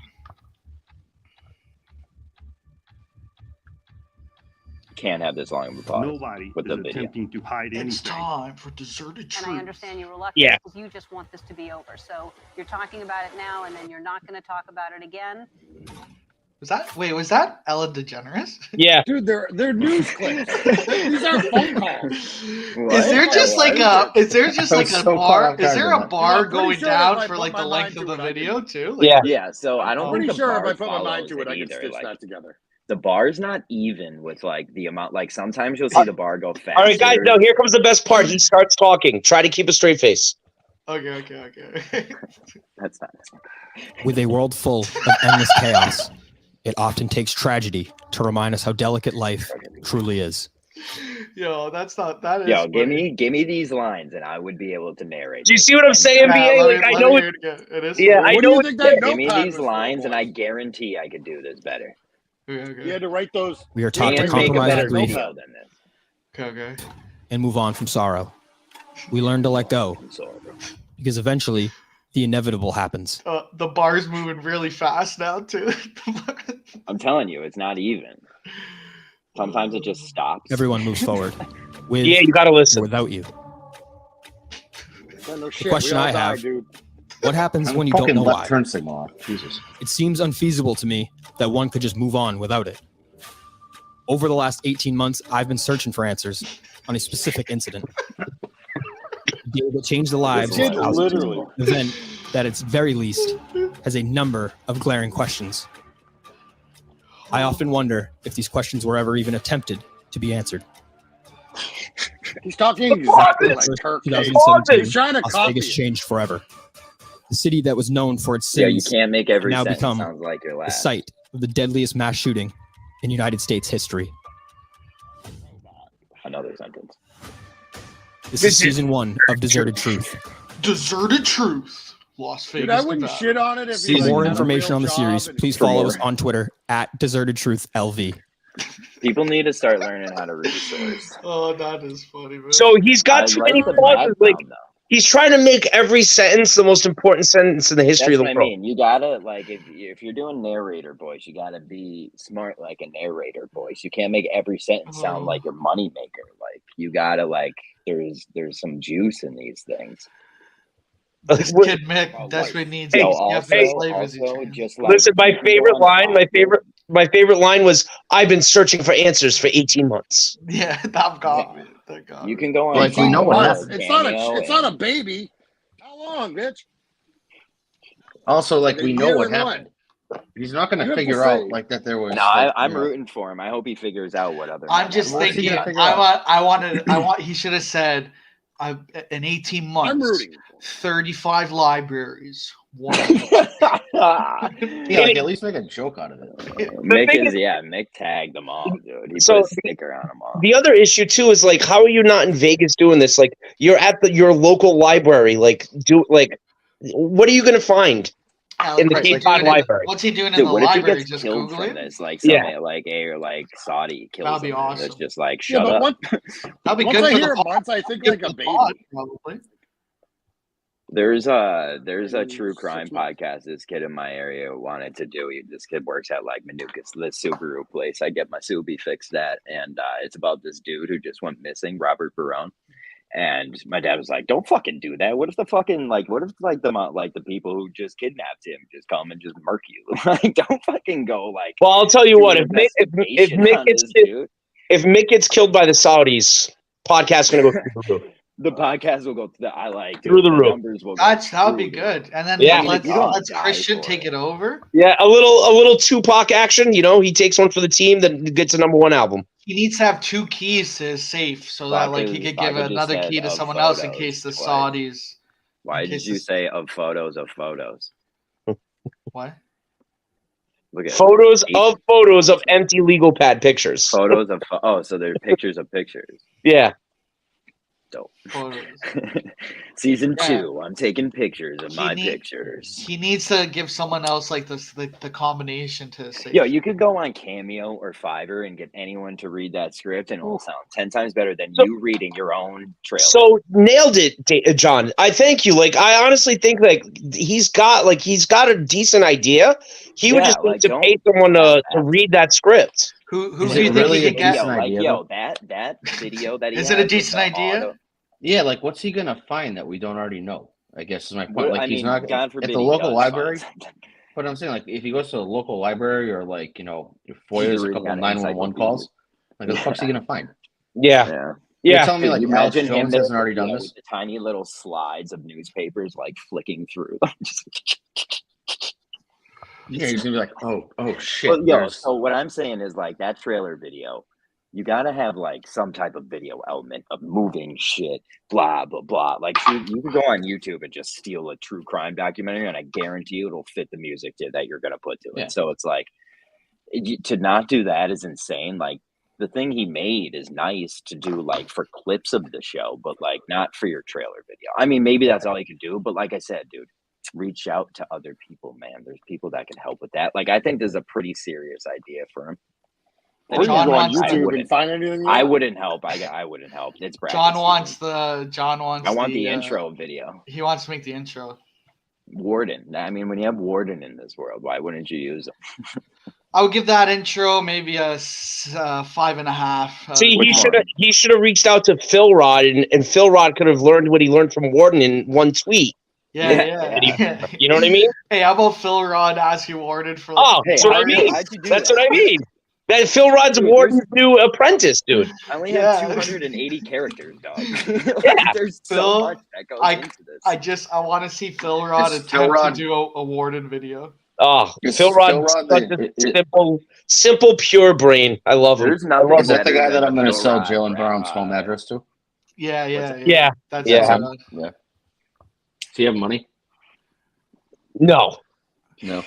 Can't have this long of a pause. Nobody with is attempting to hide anything. It's time for deserted truth. And I understand you're reluctant because you just want this to be over. So you're talking about it now, and then you're not going to talk about it again. Was that Ellen DeGeneres? Yeah. Dude, they're news clips. These are phone calls. Is there just like a bar? Is there a bar going down for like the length of the video too? Like, Yeah. Yeah, so I don't I'm think pretty the sure if bar I put my mind follows to it, I can either. stitch Like, that together. the bar's not even with like the amount. Like sometimes you'll see the bar go faster. All right, guys. Now here comes the best part. He starts talking. Try to keep a straight face. Okay. That's not. With a world full of endless chaos, it often takes tragedy to remind us how delicate life truly is. Yo, that's not that is. Yo, give me these lines, and I would be able to narrate. Do you see what I'm saying, BA? Like I know it. It is. Yeah, I know. Give me these lines, and I guarantee I could do this better. Okay. You had to write those. We are taught to And make a compromise better with grief video than this. Okay. and move on from sorrow. We learn to let go because eventually the inevitable happens. The bar's moving really fast now too. I'm telling you, it's not even. Sometimes it just stops. Everyone moves forward. With Yeah, you gotta listen. or without you. No The shit, question we all I die, have: dude. what happens when you don't know why? Turn signal off. Jesus. It seems unfeasible to me that one could just move on without it. Over the last 18 months, I've been searching for answers on a specific incident. A deal that changed the lives of thousands. Literally. An event that, at its very least, has a number of glaring questions. I often wonder if these questions were ever even attempted to be answered. He's talking exactly like Kirk. 2017, He's trying to Las copy Vegas it. changed forever. The city that was known for its Yeah, you sins can't make every now sentence become sound like your the last. site of the deadliest mass shooting in United States history. Another sentence. This is season 1 of Deserted Truth. Deserted Truth. Las Vegas. Dude, I wouldn't Nevada. shit on it if For he more had a information real on the job series, and- please For follow more. us on Twitter at Deserted Truth LV. People need to start learning how to read source. Oh, that is funny, man. So he's got I too like many the pauses. Like background, though. he's trying to make every sentence the most important sentence in the history That's of what the I world. mean. You gotta like if you're doing narrator voice, you gotta be smart like a narrator voice. You can't make every sentence sound like your moneymaker. Like you gotta like there's some juice in these things. This kid Mick desperately needs Hey, Also, just like Listen, my you can go favorite on line, the my favorite line was, "I've been searching for answers for 18 months." Yeah, that got me. That got You me. can go on. Like, we know what Vimeo, happened. It's not Cameo, it's not a and- baby. How long, bitch? Also, like, Like a we know year what and what? happened. He's not going You to have to figure say- out like that there was. No, like, I'm you know, rooting for him. I hope he figures out what other. I'm just What's he thinking. gonna figure out? I want. He should have said, in 18 months, I'm rooting. 35 libraries. One. Yeah, like, at least make a joke out of it. Mick tagged them all, dude. He So put a sticker on them all. The other issue too is like, how are you not in Vegas doing this? Like, you're at your local library. What are you gonna find in the What's he Cape Cod doing in- library? What's he doing in Dude, the what if he library? gets Just killed Google from it. this? Like Yeah. somebody like like Saudi kills That'd be him. and awesome. It's just like Yeah, shut but up. That'd be once good I for hear the pod. months, I think Good like for a the baby. pod, probably. There's a true crime podcast this kid in my area wanted to do. This kid works at like Manuka's, the Subaru place. I get my Subi fixed at, and it's about this dude who just went missing, Robert Barone. And my dad was like, "Don't fucking do that. What if the people who just kidnapped him just come and just murk you? Like, don't fucking go like." Well, I'll tell you do what. an If investigation Mick on gets this dude, if Mick gets killed by the Saudis, podcast's gonna go through the roof. the podcast will go dude, Through the roof. numbers will go That would be through the good. And then Yeah. let's You don't die Christian for take it. it over. Yeah, a little Tupac action. You know, he takes one for the team, then gets a #1 album. He needs to have 2 keys to his safe so that like he could give Baca just another said key to of someone else in photos case the twice. Saudis. Why in did case you the- say of photos of photos? What? Look at Photos of empty legal pad pictures. photos of so they're pictures of pictures. Yeah. Dope. Photos. Season Yeah. 2, I'm taking pictures of He my need- pictures. He needs to give someone else like the combination to his safe. Yo, you could go on Cameo or Fiverr and get anyone to read that script, and it'll sound 10 times better than you reading your own trailer. So nailed it, John. I thank you. Like, I honestly think like he's got a decent idea. He would Yeah, just need like, to don't- pay someone to read that script. Who Is do it you think really he a could get? decent idea, that video that he Is it a has with decent the idea? Yeah, like, what's he going to find that we don't already know? I guess is my point. What- Like, I he's mean, not God at forbid the he local does library. find something. But I'm saying, like, if he goes to a local library or, like, your FOIA's a couple of 911 calls, like, what the fuck's he gonna find? Yeah. You're telling me, like, you Alex imagine him Jones there hasn't already done with this? the tiny little slides of newspapers, like flicking through. Yeah, he's gonna be like, oh shit. Well, yo, so what I'm saying is, like, that trailer video, you gotta have like some type of video element of moving shit, blah blah blah. Like, you can go on YouTube and just steal a true crime documentary, and I guarantee you it'll fit the music that you're gonna put to it. Yeah. So it's like, to not do that is insane. Like, the thing he made is nice to do, like, for clips of the show, but like not for your trailer video. I mean, maybe that's all you can do, but like I said, dude, reach out to other people, man. There's people that can help with that. Like, I think there's a pretty serious idea for him. Or you go on YouTube and find anything. I wouldn't help. I wouldn't help. It's Brad. John wants. I want the intro video. He wants to make the intro. Warden. I mean, when you have Warden in this world, why wouldn't you use him? I would give that intro maybe a 5.5. See, he should have reached out to Phil Rod, and Phil Rod could have learned what he learned from Warden in one tweet. Yeah. You know what I mean? Hey, how about Phil Rod asking Warden for? That's what I mean. That's what I mean. That Phil Rod's Warden's new apprentice, dude. I only have 280 characters, dog. There's so much that goes into this. I want to see Phil Rod attempt to do a Warden video. Oh, Phil Rod, simple, pure brain. I love him. Is that the guy that I'm going to sell Jalen Brown's home address to? Yeah. Does he have money? No. Yeah,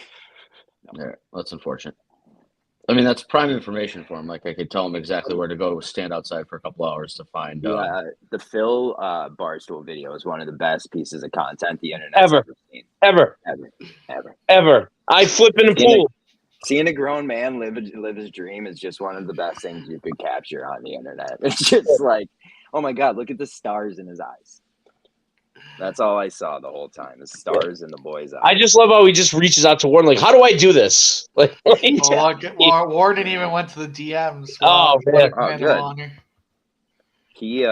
that's unfortunate. I mean, that's prime information for him. Like, I could tell him exactly where to go to stand outside for a couple hours to find. The Phil Barstool video is one of the best pieces of content the internet ever. I flip in a pool. Seeing a grown man live his dream is just one of the best things you could capture on the internet. It's just like, oh my God, look at the stars in his eyes. That's all I saw the whole time, the stars in the boy's eyes. I just love how he just reaches out to Warden, like, how do I do this? Like, Warden even went to the DMs. Oh, man. Oh, good. He,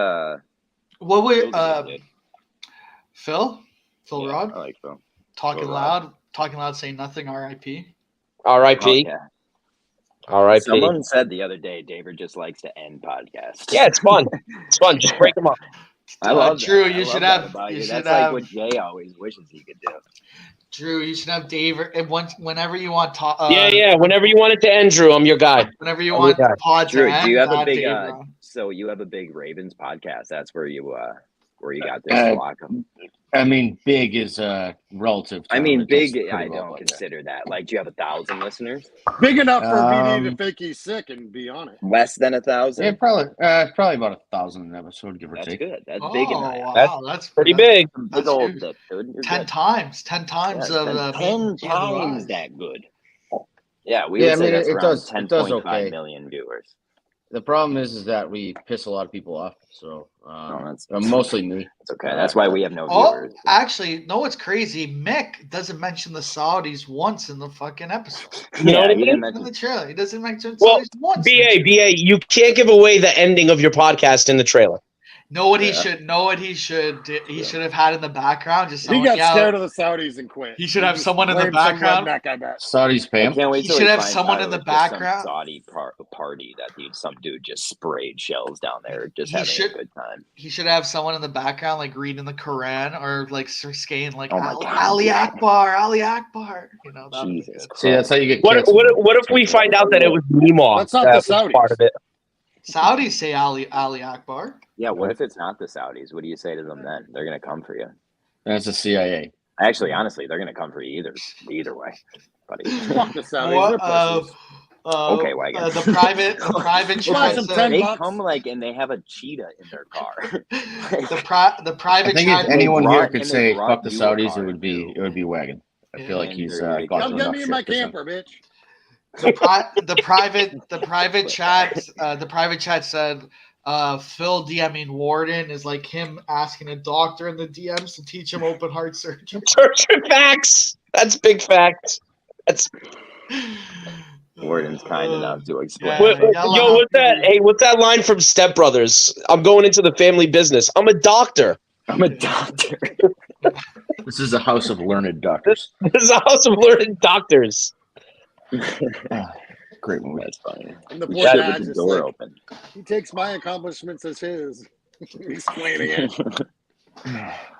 what would, Phil Rod? I like Phil. Talking loud, saying nothing, RIP. RIP. Okay. RIP. Someone said the other day, David just likes to end podcasts. Yeah, it's fun. Just break them up. I love Drew. That. You should have. That's like what Jay always wishes he could do. Drew, you should have David. Whenever you want to. Whenever you want it to end, Drew, I'm your guy. Whenever you want the pod to Drew, end, do you have a big? So you have a big Ravens podcast. That's where you got this block. I mean, big is relative. I mean, big. I don't consider that. Like, do you have 1,000 listeners? Big enough for BD to think he's sick and be on it. Less than 1,000. Yeah, probably about 1,000 an episode, give or take. That's good. That's big enough. Wow, that's pretty big. Big old dip, dude. 10 times. 10 times of 10 times that good. Yeah, we would say that's around 10.5 million viewers. The problem is that we piss a lot of people off. So mostly me. It's okay. That's why we have no viewers. Actually, no, it's crazy. Mick doesn't mention the Saudis once in the fucking episode. You know what I mean? In the trailer, he doesn't mention Saudis once. BA, you can't give away the ending of your podcast in the trailer. He should have had in the background. Just he got scared of the Saudis and quit. He should have someone in the background. Saudis pay him. Can't wait he should have someone in the background. Some Saudi party that some dude just sprayed shells down there, just having a good time. He should have someone in the background, like reading the Quran or like saying like Ali Akbar, Ali Akbar. You know, Jesus. See, that's how you get. What if we find out that it was Nemo? That's not the Saudis. Part of it. Saudis say Ali Akbar. Yeah, what if it's not the Saudis? What do you say to them then? They're gonna come for you. That's the CIA. Actually, honestly, they're gonna come for you either way, buddy. Fuck the Saudis. Okay, wagon. The private chat. They come and they have a cheetah in their car. the private. I think if anyone here could say "fuck the Saudis," it would be Wagon. I feel like he's come get me in my camper, bitch. The private chat said Phil DMing Warden is like him asking a doctor in the DMs to teach him open heart surgery. Facts. That's big facts. That's Warden's kind enough to explain. What's that? Hey, what's that line from Step Brothers? I'm going into the family business. I'm a doctor. I'm a doctor. This is a house of learned doctors. This is a house of learned doctors. Great movie. That's funny. And the We poor gotta guy get the just door like, open. he takes my accomplishments as his. Explaining it.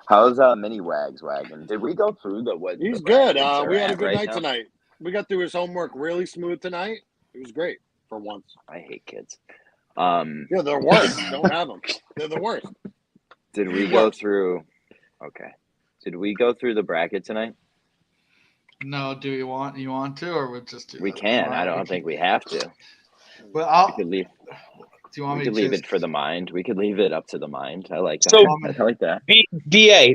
How's Mini Wags wagging? Did we go through the what? He's the good. brackets are We had a at good right night now? tonight. We got through his homework really smooth tonight. It was great for once. I hate kids. Yeah, they're worse. Don't have them. They're the worst. Did we go through? Okay. Did we go through the bracket tonight? No, do you want to, or we'll just do? We that can. tomorrow? I don't think we have to. Well, We could leave. Do you want we me could to leave just... it for the mind. We could leave it up to the mind. I like that. So, I like that. BA,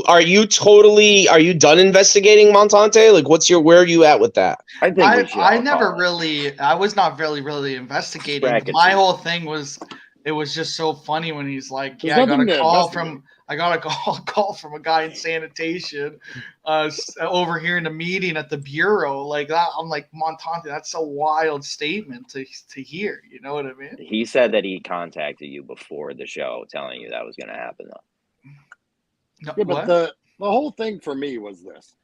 are you done investigating Montante? Like, where are you at with that? I think we should. I was not really investigating. Bracket My team. whole thing was, it was just so funny when he's like, There's yeah, I got nothing a to call investigate. I got a call from a guy in sanitation over here in a meeting at the bureau. Like that, I'm like, Montante, that's a wild statement to hear. You know what I mean? He said that he contacted you before the show, telling you that was going to happen, though. No, Yeah, but what? the whole thing for me was this.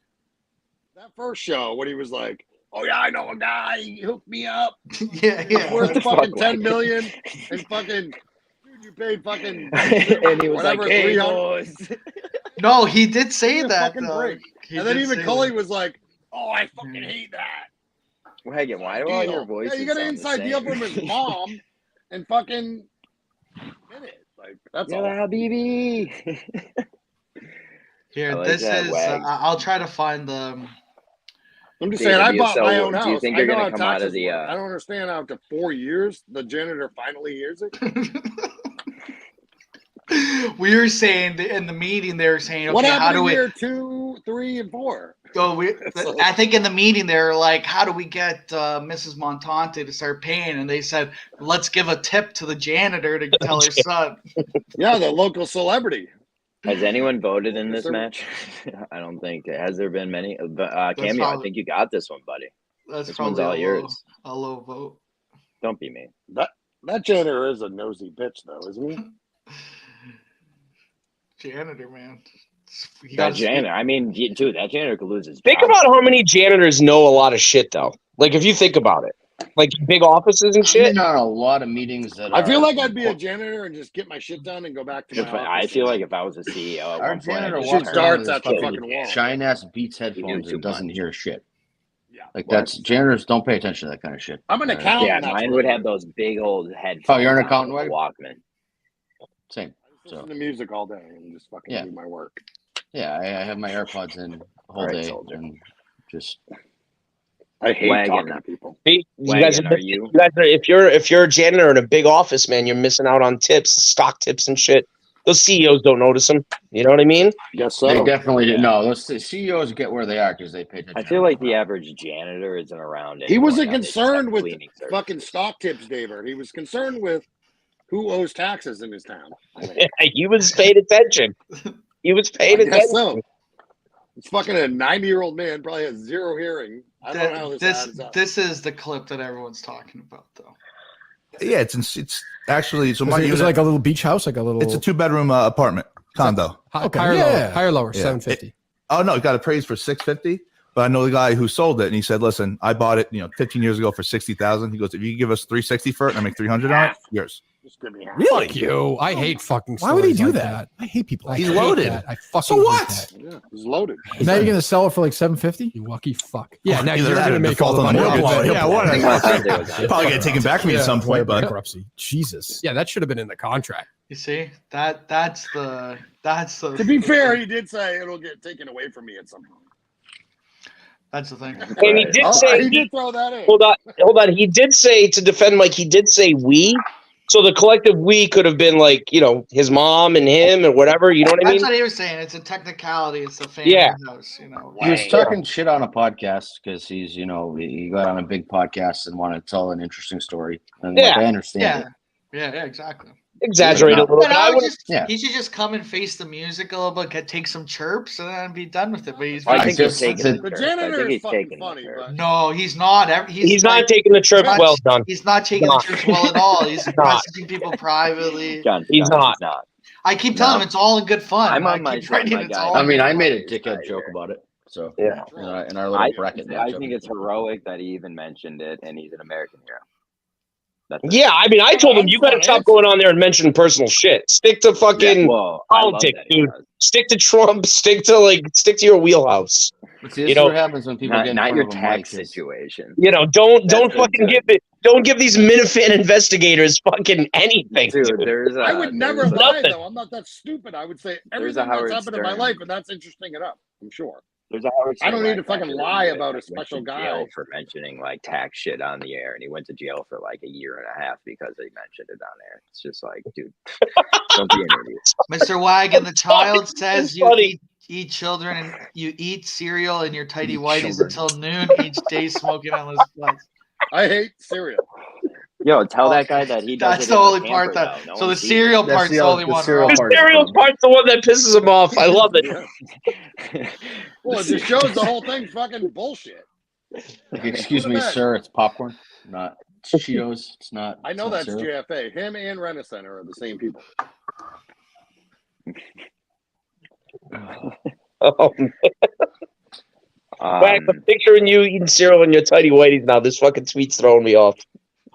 That first show when he was like, "Oh yeah, I know a guy. He hooked me up. yeah. It's worth fucking Fuck, 10 million and fucking dude, you paid fucking And he was whatever, like, "Hey, 300." boys." No, he did say Give me a that. fucking though. break. He And then did even say Cully that. was like, "Oh, I fucking hate that." Wagon, why do all your voices Yeah, you got an sound the inside deal same? from his mom and fucking did it. Like that's all. Yeah, baby. Here, I like this that, is. Wags. I'll try to find the. I'm just David, saying, I do you- bought so my own do you house. think I you're know gonna how come out of taxes the, work. I don't understand how after 4 years the janitor finally hears it. We were saying in the meeting, they were saying, okay, What how happened do in we? year 2, 3, and 4? So I think in the meeting they were like, how do we get Mrs. Montante to start paying? And they said, let's give a tip to the janitor to tell her son. Yeah, the local celebrity. Has anyone voted in this there- match? I don't think. Has there been many? But Cameo, I probably- think you got this one, buddy. That's This one's probably all yours. a low vote. Don't be mean. That janitor is a nosy bitch, though, isn't he? Janitor, man. That janitor. I mean, dude, that janitor could lose his Think job. about how many janitors know a lot of shit, though. Like, if you think about it, like big offices and I've shit. been on a lot of meetings that I feel are- like I'd be a janitor and just get my shit done and go back to my office. I feel like if I was a CEO, at Our one point, I'd janitor just walks turn around around with darts his at the fucking fucking wall. shine ass Beats do headphones too and doesn't much. hear shit. Yeah. Like What? that's janitors don't pay attention to that kind of shit. I'm an Uh, accountant. Yeah, that's mine what would I have do. those big old headphones. Oh, you're an on accountant, with a Wade? Walkman. Same. Listen So to music all day and just fucking Yeah. do my work. yeah, I have my AirPods in the whole All right, day soldier. and just I hate Wagon. talking to people. You guys Wagon, are, are you? if you're a janitor in a big office, man, you're missing out on tips, stock tips and shit. Those CEOs don't notice them. You know what I mean? Guess they so. definitely Yeah. no. Those CEOs get where they are because they pay attention. I feel like the average janitor isn't around. He anymore wasn't now. They just concerned have with cleaning fucking services. stock tips, David. He was concerned with who owes taxes in his town. I think. He was paying attention. He was paying I guess attention. so. It's fucking a 90-year-old man, probably has zero hearing. I don't know how this adds up. This is the clip that everyone's talking about, though. Yeah, it's actually so my It was unit, like a little beach house, like a little. it's a 2-bedroom apartment condo. Okay, Higher, yeah. lower, higher, lower, Yeah. 750. Oh no, it got appraised for $650. But I know the guy who sold it, and he said, "Listen, I bought it, 15 years ago for $60,000." He goes, "If you give us $360 for it, and I make $300 on it, yours." Just give me half. Really? Fuck you. I hate fucking Why would he stories do like that? I hate people. I He's hate loaded. that. I fucking So hate what? that. Yeah, he's loaded. Now you're gonna sell it for like $750. You lucky fuck. Yeah, now Either you're that going or to make all default the on the money. mortgage. Yeah, what? I think my birthday was on. Probably get taken back from me at some point, but bankruptcy. Jesus. Yeah, that should have been in the contract. You see, that's the To be fair, he did say it'll get taken away from me at some point. that's the thing. And he did Oh, say, he did throw that in. hold on. He did say, to defend Mike, he did say we. So the collective we could have been like, his mom and him and whatever. You know what I mean? That's what he was saying. It's a technicality. It's a family Yeah. house. he was talking shit on a podcast because he's he got on a big podcast and wanted to tell an interesting story. And Yeah. I understand Yeah. it. Yeah, exactly. exaggerate a little bit. He should just come and face the music a little bit, take some chirps, and then be done with it. But he's I think he's taking the janitor is fucking funny, but no, he's not. He's not taking the chirps well done. He's not taking the chirps well at all. He's messaging people privately. He's not. I keep telling him it's all in good fun. I'm on my guy. I mean, I made a dickhead joke about it. So yeah, in our little bracket. I think it's heroic that he even mentioned it, and he's an American hero. Yeah, I mean, I told him you got to stop going on there and mentioning personal shit. Stick to fucking politics, dude. Stick to Trump. Stick to your wheelhouse. See, this is what happens when people get not your tax situation. You know, don't fucking give it. Don't give these Minifan investigators fucking anything. Dude, I would never lie though. I'm not that stupid. I would say everything that's happened in my life, and that's interesting enough. I'm sure. There's a Howard I don't Stern need to fucking lie about a special guy for mentioning like tax shit on the air, and he went to jail for like a year and a half because he mentioned it on air. It's just like, dude, don't be an idiot. Mr. Wagon, the child says you eat children and you eat cereal in your tidy whities until noon each day, smoking endless blunts. I hate cereal. Yo, tell that guy that he does. That's the only part that. So the cereal part's the only one. The cereal part's the one that pisses him off. I love it. Well, it just shows the whole thing's fucking bullshit. Excuse me, sir. It's popcorn, not Cheetos. It's not. I know that's cereal. JFA. Him and Rent-A-Center are the same people. Oh man. I'm picturing you eating cereal in your tidy whities now. This fucking tweet's throwing me off.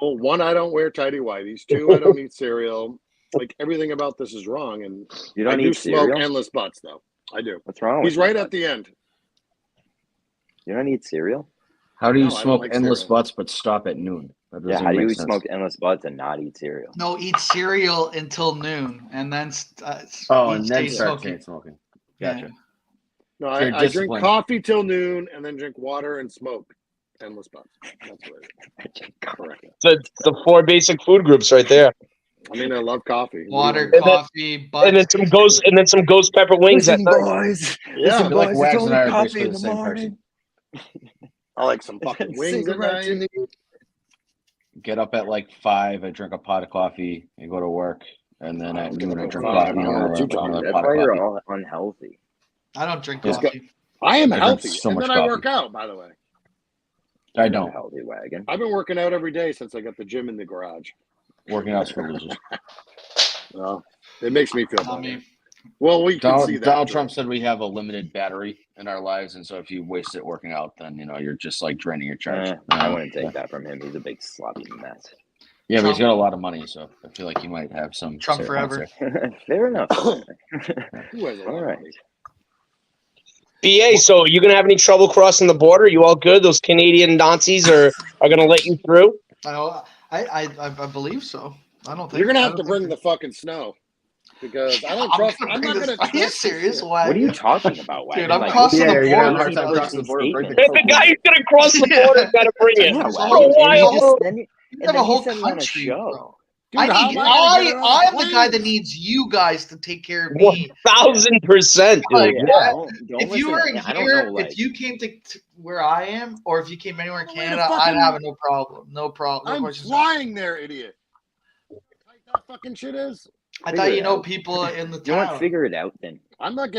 Well, one, I don't wear tidy whities. Two, I don't eat cereal. Like everything about this is wrong, and you don't I do eat smoke cereal? endless butts though. I do. What's wrong? He's with right you? at the end. You don't eat cereal? How do you No, I don't smoke like endless cereal. butts but stop at noon? That Yeah, doesn't how do make you sense. smoke endless butts and not eat cereal? No, eat cereal until noon, and then and then start smoking. Gotcha. No, So you're I drink disciplined. coffee till noon, and then drink water and smoke endless butts. That's what it is. Correct. The four basic food groups right there. I mean, I love coffee. Water, And then- coffee, butts. And then some ghost pepper wings at night. boys. Yeah, I feel like Wags and I are basically the same person. I like some fucking wings at night. Get up at like 5. I drink a pot of coffee. I go to work, and then at noon I drink coffee. Another That's pot of why you're coffee. all unhealthy. I don't drink Yeah. coffee. I am I drink healthy, so and much then I coffee. work out. By the way, I don't. Healthy wagon. I've been working out every day since I got the gym in the garage. Working out's for losers. Well, it makes me feel Not better. me. Well, we can see that. Donald too. Trump said we have a limited battery in our lives, and so if you waste it working out, then you're just like draining your charge. I wouldn't take that from him. He's a big sloppy mess. Yeah, but he's got a lot of money, so I feel like he might have some. Trump say- forever. Fair enough. Who has a lot All of right. money? BA, so you gonna have any trouble crossing the border? You all good? Those Canadian Nazis are gonna let you through? I believe so. I don't think You're gonna I have to don't bring think- the fucking snow because I don't I'm trust. gonna I'm bring not this- gonna. Are you trust this serious? shit. Why? What are you talking about, wagon? Dude, I'm Like, crossing Yeah, the you're gonna border. have a hard time without- crossing the border. Break the The guy who's gonna cross the Yeah. border gotta bring it. Yeah, It's For all- a while. You have a whole country, bro. I'm the guy that needs you guys to take care of me. 1000%, Like, dude. if you were here, if you came to where I am, or if you came anywhere in Canada, I'd have no problem. No problem. No I'm questions. flying there, idiot. Like that fucking shit is. I thought you know people in the You want to town. figure it out then? I'm not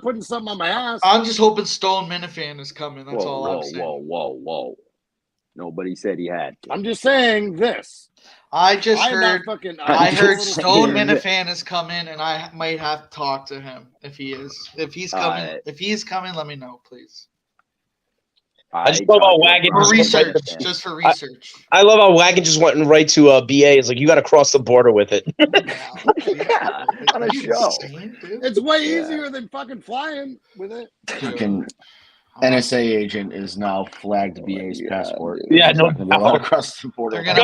putting something on my ass. I'm just hoping Stone Minifan is coming. That's Whoa, all whoa, I'm saying. whoa. Nobody said he had to. I'm just saying this. I just I'm not heard. fucking- I I'm heard just Stone saying. Minifan is coming, and I might have to talk to him if he is. If he's coming, let me know, please. I just love how Wagon For just went right research, to- just for research. I love how Wagon just went right to BA. It's like you got to cross the border with it. Yeah, on a show. It's way easier than fucking flying with it. Fucking NSA agent is now flagged BA's passport. Yeah, He's no not gonna be allowed doubt. across the border. Yeah,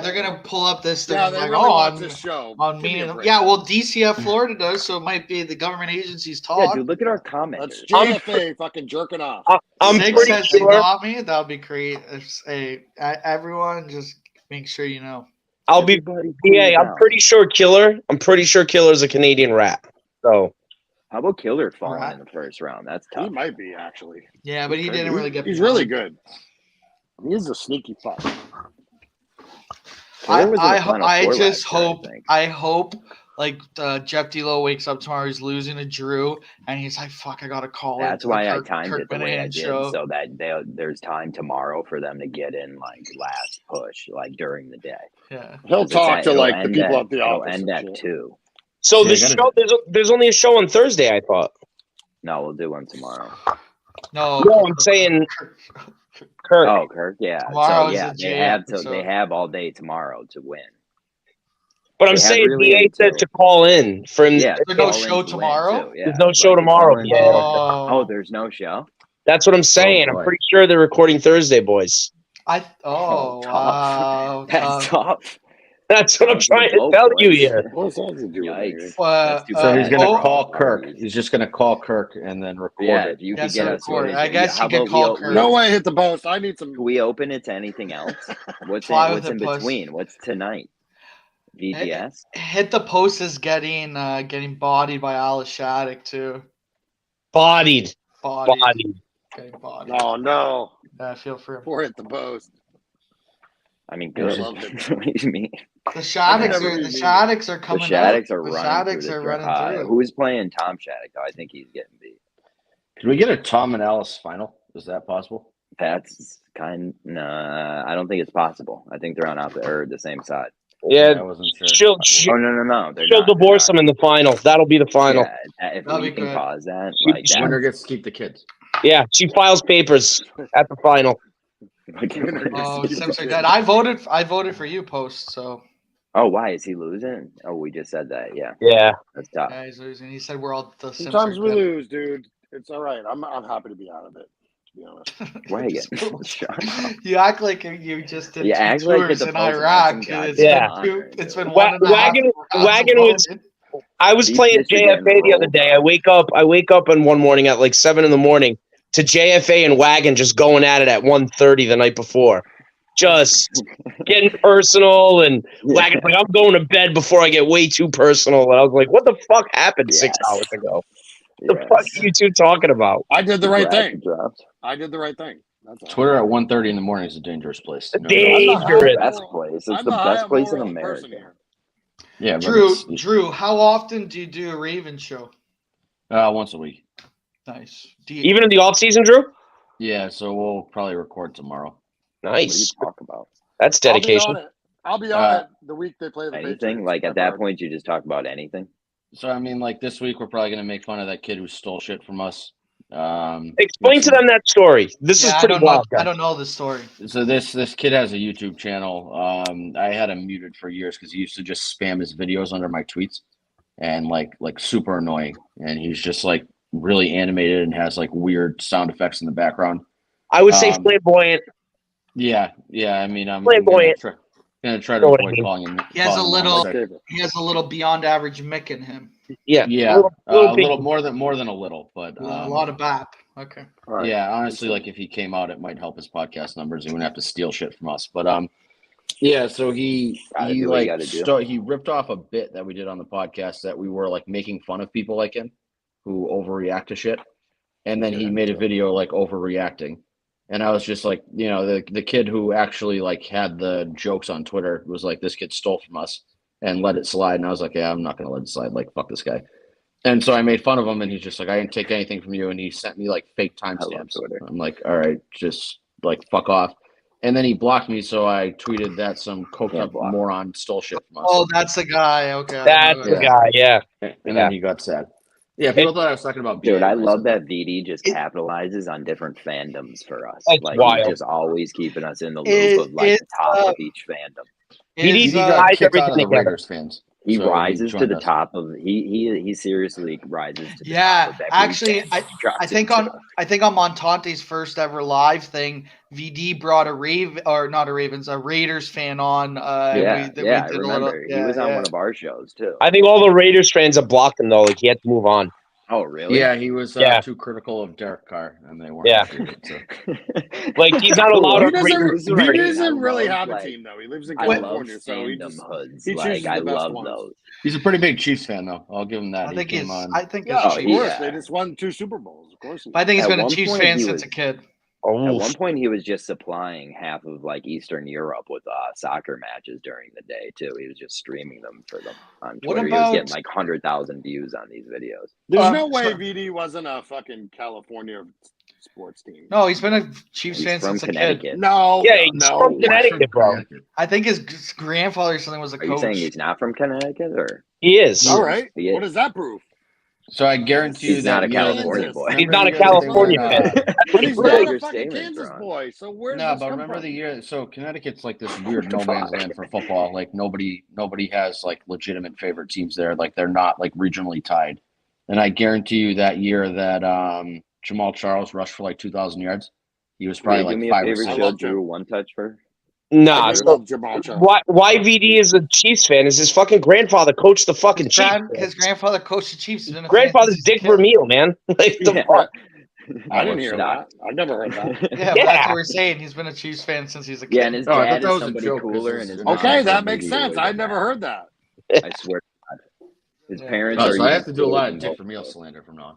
they're gonna pull up this thing Yeah, they like, really oh, want on, this show. on Give me. me a And, break. yeah, well, DCF Florida does, so it might be the government agencies talk. Yeah, dude, look at our comments. That's JFA fucking jerking off. I'm Six pretty says they sure. got me. That would be great. Everyone, just make sure you know. I'll be BA. I'm pretty sure Killer. I'm pretty sure Killer's a Canadian rat. So how about Killer falling in the first round? That's tough. He might be actually. Yeah, but he didn't really get. He's beyond. really good. He's a sneaky fuck. I just hope. I hope like Jeff D'Lo wakes up tomorrow. He's losing to Drew, and he's like, "Fuck, I gotta call." That's why I timed Kirk it the way I Minahan did, show. so that there's time tomorrow for them to get in like last push, like during the day. Yeah, he'll talk to like the people at the it'll office. end at 2. So the show, there's only a show on Thursday, I thought. No, we'll do one tomorrow. No, I'm saying Kirk. Oh, Kirk, yeah. Tomorrow So yeah, is a they JF have to. episode. They have all day tomorrow to win. But I'm saying DA said to call in for him. Yeah, there's no show tomorrow. Yeah, there's no show tomorrow. Yeah. Oh, there's no show. That's what I'm saying. I'm pretty sure they're recording Thursday, boys. Wow. That's tough. That's what I'm trying to tell you here. Yikes. So he's going to call Kirk. He's just going to call Kirk and then record it. If you could get us. I guess you can call Kirk. No way, hit the post. I need some. Can we open it to anything else? What's in between? What's tonight? VGS. Hit the post is getting bodied by Alice Shattuck too. Bodied. Getting bodied. Oh no. I feel for him. Or hit the post. I mean, good. What do you mean? The Shaddocks are coming. The Shaddocks out. are The running. Shaddocks are running through. Who's playing Tom Shattuck? Though I think he's getting beat. Can we get a Tom and Alice final? Is that possible? That's I don't think it's possible. I think they're on the same side. Yeah, I wasn't sure. No. She'll divorce them in the final. That'll be the final. Yeah, if we can cause that, Winner gets to keep the kids. Yeah, she files papers at the final. Oh, Sims are dead. I voted for you, Post. So. Oh, why is he losing? Oh, we just said that. Yeah. Yeah. That's tough. Yeah, he's losing. He said we're all the Sims. Sometimes we lose, dude. It's all right. I'm happy to be out of it. To be honest. Wagon. You act like you just did 2 act tours like in Iraq. It's been Wagon was. I was playing JFA the other day. I wake up in one morning at like 7 a.m. to JFA and Wagon just going at it at 1:30 the night before. Just getting personal, and Wagon's like, I'm going to bed before I get way too personal. And I was like, what the fuck happened 6 hours ago? The fuck are you two talking about? I did the right thing. I did the right thing. Twitter at 1:30 in the morning is a dangerous place. Dangerous. Best place. It's the best place in America. Yeah, Drew, how often do you do a Raven show? Once a week. Nice. Even in the off season, Drew? Yeah, so we'll probably record tomorrow. Nice. What do you talk about? That's dedication. I'll be on it the week they play the anything. Patriots. Like at that point, you just talk about anything. So I mean, like this week, we're probably gonna make fun of that kid who stole shit from us. Explain to them that story. This is pretty wild. I don't know the story. So this kid has a YouTube channel. I had him muted for years because he used to just spam his videos under my tweets, and like super annoying. And he's just like really animated and has like weird sound effects in the background. I would say flamboyant. Yeah. I mean, I'm flamboyant. Gonna try to avoid calling him. He has a little beyond average Mick in him. Yeah. A little more than a little, but a lot of BAP. Okay. Yeah, honestly, like if he came out, it might help his podcast numbers. He wouldn't have to steal shit from us. But yeah. So he ripped off a bit that we did on the podcast that we were like making fun of people like him who overreact to shit, and then he made a video like overreacting. And I was just like, the kid who actually like had the jokes on Twitter was like, this kid stole from us and let it slide. And I was like, yeah, I'm not going to let it slide. Like, fuck this guy. And so I made fun of him, and he's just like, I didn't take anything from you. And he sent me like fake timestamps. I'm like, all right, just like fuck off. And then he blocked me. So I tweeted that some coked up moron stole shit from us. Oh, that's the guy. Okay. That's the guy. Yeah. And then he got sad. Yeah, people thought I was talking about. Dude, I love that VD just capitalizes on different fandoms for us. That's like wild. He's just always keeping us in the loop of like the top of each fandom. VD got kicked out of the Raiders fans. He rises to the top of he seriously rises to the top of every actually fan. I think on Montante's first ever live thing, VD brought a Raiders fan on. I remember. He was on one of our shows too. I think all the Raiders fans have blocked him though. Like he had to move on. Oh really? Yeah, he was too critical of Derek Carr, and they weren't. Yeah. Like he's not allowed. He doesn't really have a team though. He lives in California, so he chooses I the best love ones. those. He's a pretty big Chiefs fan, though. I'll give him that. I think of course. They just won 2 Super Bowls. Of course. I think he's been a Chiefs fan since a kid. At one point, he was just supplying half of like Eastern Europe with soccer matches during the day too. He was just streaming them for them on What Twitter. He was getting about- like 100,000 views on these videos. There's no way VD wasn't a fucking California sports team. No, he's been a Chiefs fan from since a kid. Connecticut. No, Yeah, he's from Connecticut, bro. I think his grandfather or something was a Are you coach. saying he's not from Connecticut, or He is. All right. He is. What does that prove? So I guarantee you He's that not a year that- California boy. He's not a Remember the year California that, fan. That's what He's he not said. a Your fucking statement's Kansas wrong. boy. So where does No, this but come remember from? the year. So Connectic's like this weird no man's land for football. Like nobody has like legitimate favorite teams there. Like they're not like regionally tied. And I guarantee you that year that Jamal Charles rushed for like 2,000 yards. He was probably Do like me a 5 or favor, 6. show Drew one touch for. Nah, I so love Jamal Charles. why VD is a Chiefs fan is his fucking grandfather coached the fucking Chiefs. His grandfather coached the Chiefs. He's been a fan Grandfather's since he's Dick a kid. Vermeil, man. Like the Yeah. fuck. I didn't hear that. I've never heard that. Yeah, but that's what we're saying. He's been a Chiefs fan since he's a kid. Yeah, and his Oh, I dad thought that is was a somebody joke, 'cause cooler, his- and his mom Okay, is that somebody makes sense. way I'd never better. heard that. I swear to God. His parents Oh, are. so I even have to do a lot of cooler Dick than Vermeil both. slander from now on.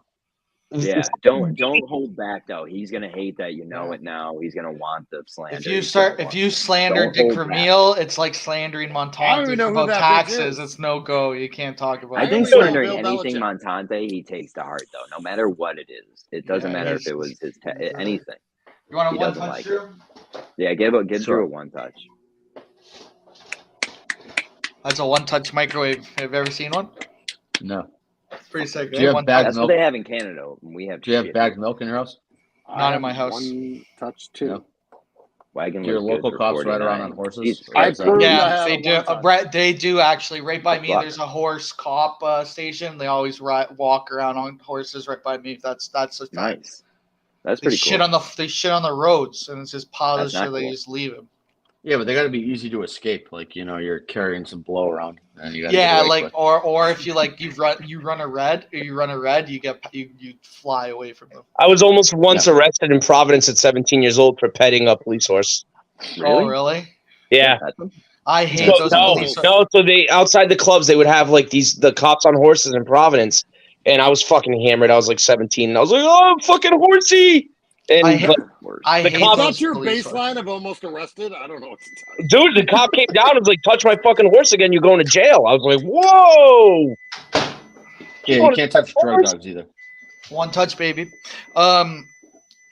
Yeah, don't hold back though. He's gonna hate that you know it now. He's gonna want the slander. If you He's start, gonna if you slander Don't Dick hold back. Vermeil, it's like slandering I don't Montante even know who about that bitch taxes. is. It's no go. You can't talk about I it. think only know slandering Bill anything Belichick. Montante he takes to heart though, no matter what it is. It doesn't Yeah, matter if he's- it was his anything. You want He a one doesn't touch, like Drew? Yeah, give Sure. Drew a one touch. That's a one touch microwave. Have you ever seen one? No. It's pretty sick. Do you have One bagged That's milk? what they have in Canada. We have. Do you have shit. bagged milk in your house? Not I in my have house. One touch too. No. Wagon Do your was good local for cops ride around 49. on horses? Jesus Or I is that- proved I Yeah, had they a do. one touch. Brett, they do actually. Right by me, Fuck. there's a horse cop station. They always walk around on horses right by me. That's a fact. Nice. That's They pretty shit cool. on they shit on the roads, and it's just pile of That's not shit. They cool. just leave him. Yeah, but they got to be easy to escape. Like you're carrying some blow around, and you got Yeah, like or if you like you run a red, you fly away from them. I was almost once arrested in Providence at 17 years old for petting a police horse. Oh, really? Yeah. I hate those police. No, so they outside the clubs they would have like the cops on horses in Providence, and I was fucking hammered. I was like 17, and I was like, "Oh, I'm fucking horsey!" And I hate Is cop, that your baseline of almost arrested? I don't know what to tell you. dude, the cop came down and was like, "Touch my fucking horse again, you're going to jail." I was like, "Whoa!" Yeah, you can't touch drug dogs either. One touch, baby.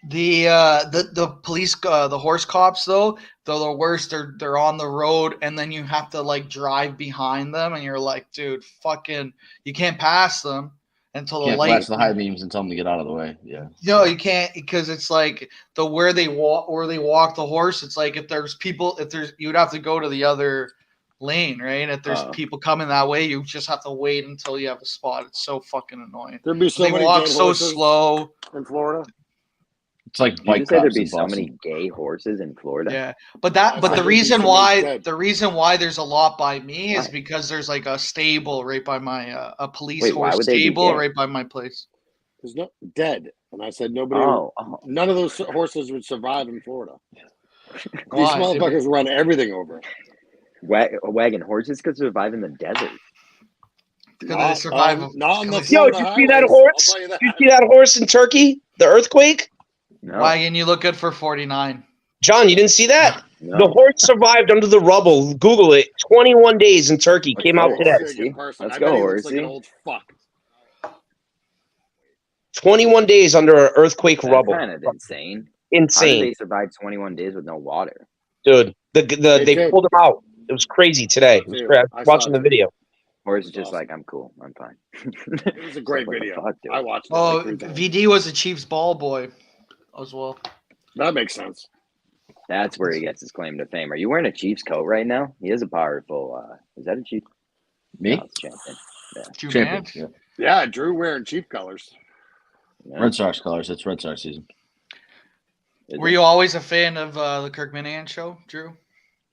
The police, the horse cops though, they're the worst. They're on the road, and then you have to like drive behind them, and you're like, dude, fucking, you can't pass them until the Can't light. flash the high beams and tell them to get out of the way. Yeah. No, you can't because it's like where they walk the horse. It's like if there's you would have to go to the other lane, right? If there's people coming that way, you just have to wait until you have a spot. It's so fucking annoying. There'd be so They many walk gay so horses slow in Florida. It's like You bike just said there'd cops be in so Boston. many gay horses in Florida. Yeah, but the reason why there's a lot by me is because there's like a stable right by my a police Wait, why horse would they be stable gay? right by my place. There's no dead, and I said nobody. None of those horses would survive in Florida. These Why? motherfuckers run everything over. Wagon horses could survive in the desert. Because they survive. Not on the Yo, did you see that horse? Did you see that horse in Turkey? The earthquake? Wagon, you look good for 49. John, you didn't see that? No. The horse survived under the rubble. Google it. 21 days in Turkey. Came out today. Let's go, horsey. Old fuck. 21 days under an earthquake rubble. Kind of insane. Insane. How did they survive 21 days with no water? Dude, they pulled him out. It was crazy today. It was crazy. I was watching the video. Or is it just like, I'm cool, I'm fine? It was a great What the video. fuck, dude? I watched it. Oh, like 3 times. VD was a Chiefs ball boy as well. That makes sense. That's where he gets his claim to fame. Are you wearing a Chiefs coat right now? He is a powerful. Is that a Chief? Me? No, it's champion. Yeah. Champion. Yeah, Drew wearing Chief colors. Red Sox colors. It's Red Sox season. Were you always a fan of the Kirk Minahan show, Drew?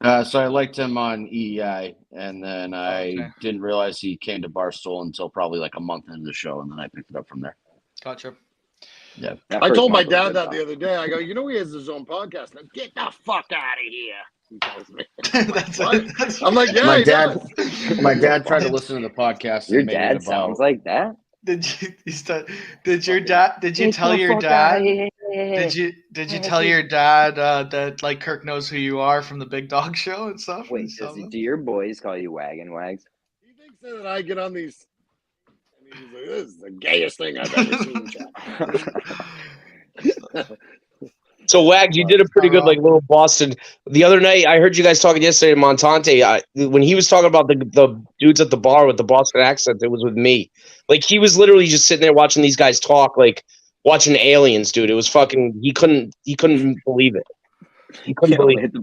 So I liked him on EEI, and then I didn't realize he came to Barstool until probably like a month into the show, and then I picked it up from there. Gotcha. Yeah. I told my dad that the other day. I go, you know, he has his own podcast. Now, get the fuck out of here. He tells me. What? I'm like, yeah, my he dad. does. My dad tried to listen to the podcast. Your and made it dad sounds like that. Did you tell your dad? Did you tell your dad that like Kirk knows who you are from the Big Dog show and stuff? Wait, do your boys call you Wagon Wags? He thinks that I get on these. And he's like, "This is the gayest thing I've ever seen." So Wags, you did a pretty good like little Boston. The other night, I heard you guys talking yesterday in Montante. When he was talking about the dudes at the bar with the Boston accent, it was with me. Like he was literally just sitting there watching these guys talk, like watching aliens, dude. It was fucking. He couldn't believe it. He couldn't believe it.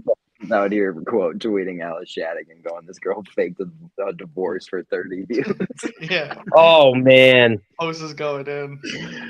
Out here, quote, tweeting Alice Shattuck and going, "This girl faked a divorce for 30 views." Yeah. Oh man. Post is going in.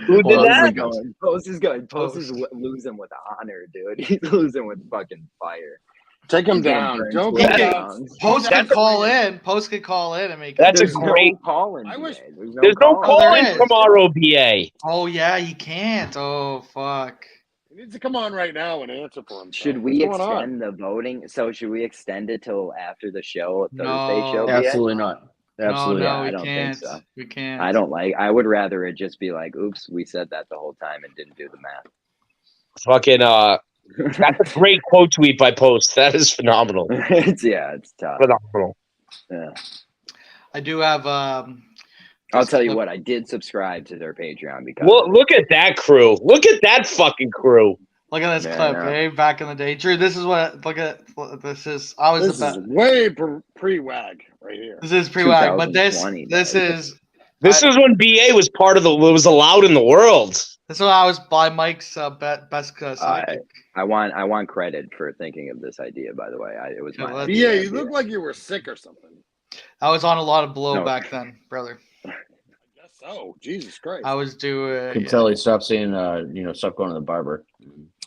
Who did that? Post is going. Post is losing with honor, dude. He's losing with fucking fire. Take him down. Don't He go can- down. Post could call in. Post could call in and make. That's it. a great call-in. I wish There's no calling from ROBA. Oh yeah, he can't. Oh fuck. He needs to come on right now and answer for him. Should we What's going on? extend the voting? So should we extend it till after the show, Thursday No. show? Absolutely not. No, Absolutely not. we I don't can't. think so. We can't. I would rather it just be like, "Oops, we said that the whole time and didn't do the math." Fucking that's a great quote tweet by Post. That is phenomenal. It's tough. Phenomenal. Yeah. I do have. I'll tell you what. I did subscribe to their Patreon because Look at that crew. Look at that fucking crew. Look at this Yeah, clip, no. eh? Back in the day, Drew. This is what. Look at this is. I was This the is way pre-WAG right here. This is pre-WAG, but this 2020, is. This is when BA was part of was allowed in the world. This is when I was by Mike's best sidekick. I want credit for thinking of this idea. By the way, it was my let's- idea. Yeah, you look like you were sick or something. I was on a lot of blow No. back then, brother. I guess so. Jesus Christ. I was doing. Can tell he stopped saying, stop going to the barber.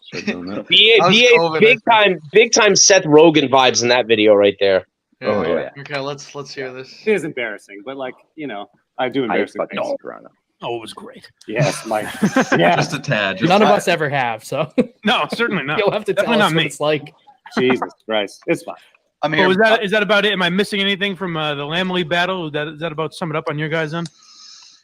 Start doing that. BA big time Seth Rogen vibes in that video right there. Oh, yeah. Okay, let's hear this. It is embarrassing, but I do embarrassing things. Oh, it was great. Yes, Mike. Yeah. Just a tad. None of us ever have, so No, certainly not. you'll have to tell Definitely us not what me. it's like. Jesus Christ, it's fine. I'm Well, is that about it? Am I missing anything from the Lamley battle? Is that about sum it up on your guys' end?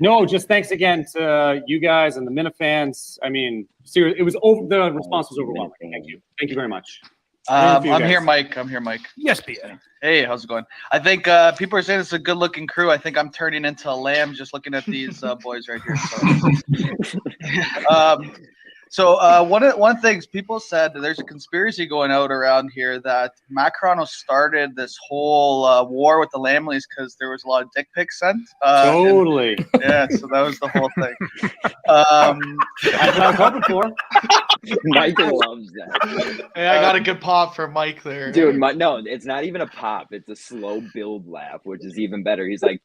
No, just thanks again to you guys and the Minifans. I mean, seriously, it was the response was overwhelming. Thank you. Thank you very much. I'm For you guys. here, Mike. I'm here, Mike. Yes, BA. Hey, how's it going? I think people are saying it's a good-looking crew. I think I'm turning into a lamb just looking at these boys right here. So, one of the things people said that there's a conspiracy going out around here that Macron started this whole war with the Lamleys because there was a lot of dick pics sent. Totally. Yeah, so that was the whole thing. That's what I was hoping for. Michael loves that. Hey, I got a good pop for Mike there. Dude, no, it's not even a pop. It's a slow build laugh, which is even better. He's like,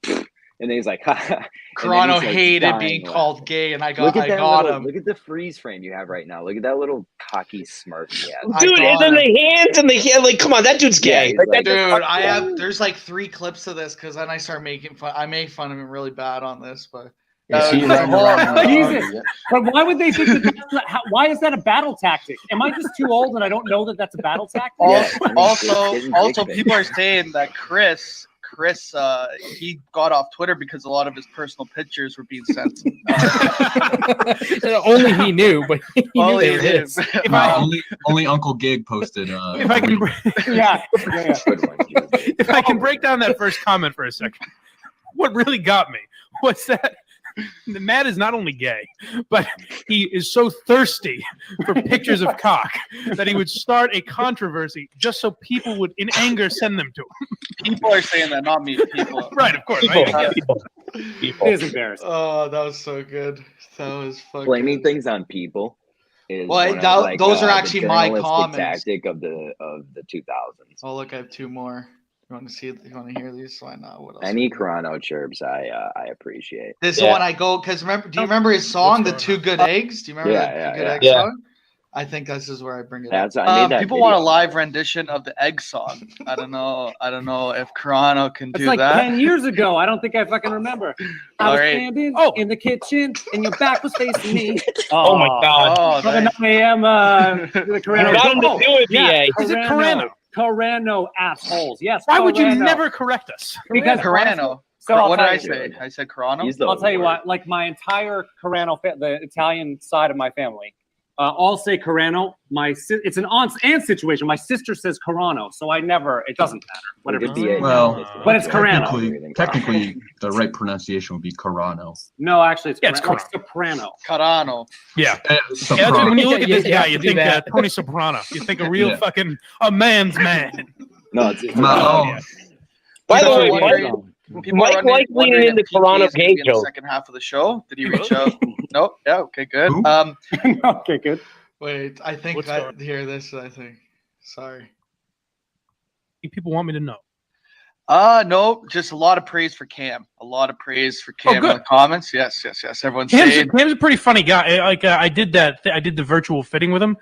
and then he's like, ha. Carano hated being called gay, and I got him. Look at the freeze frame you have right now. Look at that little cocky smirk he has. Dude, and then the hands and the hair, like, come on, that dude's gay. Yeah, Like, like, that dude's Dude, there's like 3 clips of this because then I start making fun. I make fun of him really bad on this, but Jesus. But why would they think that? Why is that a battle tactic? Am I just too old and I don't know that that's a battle tactic? Also, people are saying that Chris, he got off Twitter because a lot of his personal pictures were being sent. Only he knew, but he knew Only they were he his. Only Uncle Gig posted. If I can, If I can break down that first comment for a second, what really got me was that Matt is not only gay, but he is so thirsty for pictures of cock that he would start a controversy just so people would, in anger, send them to him. People are saying that, not me. People. Right, of course. People. It is embarrassing. Oh, that was so good. That was fucking. Blaming things on people is Well, one of, those are the actually my journalistic comments. tactic of the 2000s. Oh, look, I have 2 more. You want to see? You want to hear these? Why not? What else? Any Carano chirps, I appreciate. This one I go because remember? Do you remember his song, "The Two Good Eggs"? Do you remember the Two Good Eggs song? I think this is where I bring it up. I made that people video. want a live rendition of the Egg song. I don't know if Carano can It's do like that. 10 years ago. I don't think I fucking remember. I All was right. standing in the kitchen and your back was facing me. Oh my God. From the 9 a.m. The Carano. Nothing to do with Yeah, BA. Is it Carano? Carano assholes. Yes. Why would you Carano. never correct us? Because Carano. So I'll what did tell I you. say? I said Carano. I'll tell you what. Like my entire Carano, the Italian side of my family, all say Carano. It's an aunt and situation. My sister says Carano, so it doesn't matter. Whatever. But it's Carano. Technically, the right pronunciation would be Carano. No, actually, it's it's Carano. Soprano. Carano. Yeah. Soprano. When you look at this guy, you think Tony Soprano. You think a real fucking man's man. No, it's By the way, Mike leaning into Carano gay in the joke. second half of the show. Did he reach out? Nope. Yeah. Okay. Good. Okay. Good. Wait. I think I hear this. I think. Sorry. People want me to know. No, just a lot of praise for Cam. A lot of praise for Cam in the comments. Yes. Everyone's saying Cam's a pretty funny guy. Like I did that. I did the virtual fitting with him,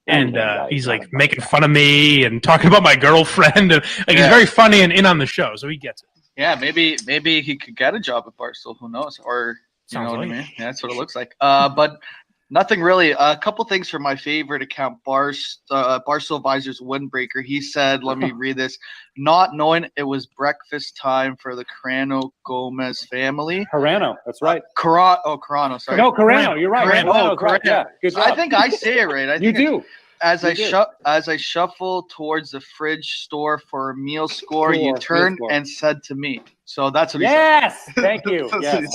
and he's like making fun of me and talking about my girlfriend. And, he's very funny and in on the show, so he gets it. Yeah, maybe he could get a job at Barstool. Who knows? Or you know what I mean? Yeah, that's what it looks like. But nothing really. A couple things from my favorite account, Barstool Advisors Windbreaker. He said, let me read this. Not knowing it was breakfast time for the Carano Gomez family. Carano, that's right. Carano, sorry. No, Carano, you're right. Carano, Right. Yeah, good job. I think I say it right. You do. As I shuffle towards the fridge store for a meal score, you turned and said to me. So that's what he said. Yes, thank you. Yes.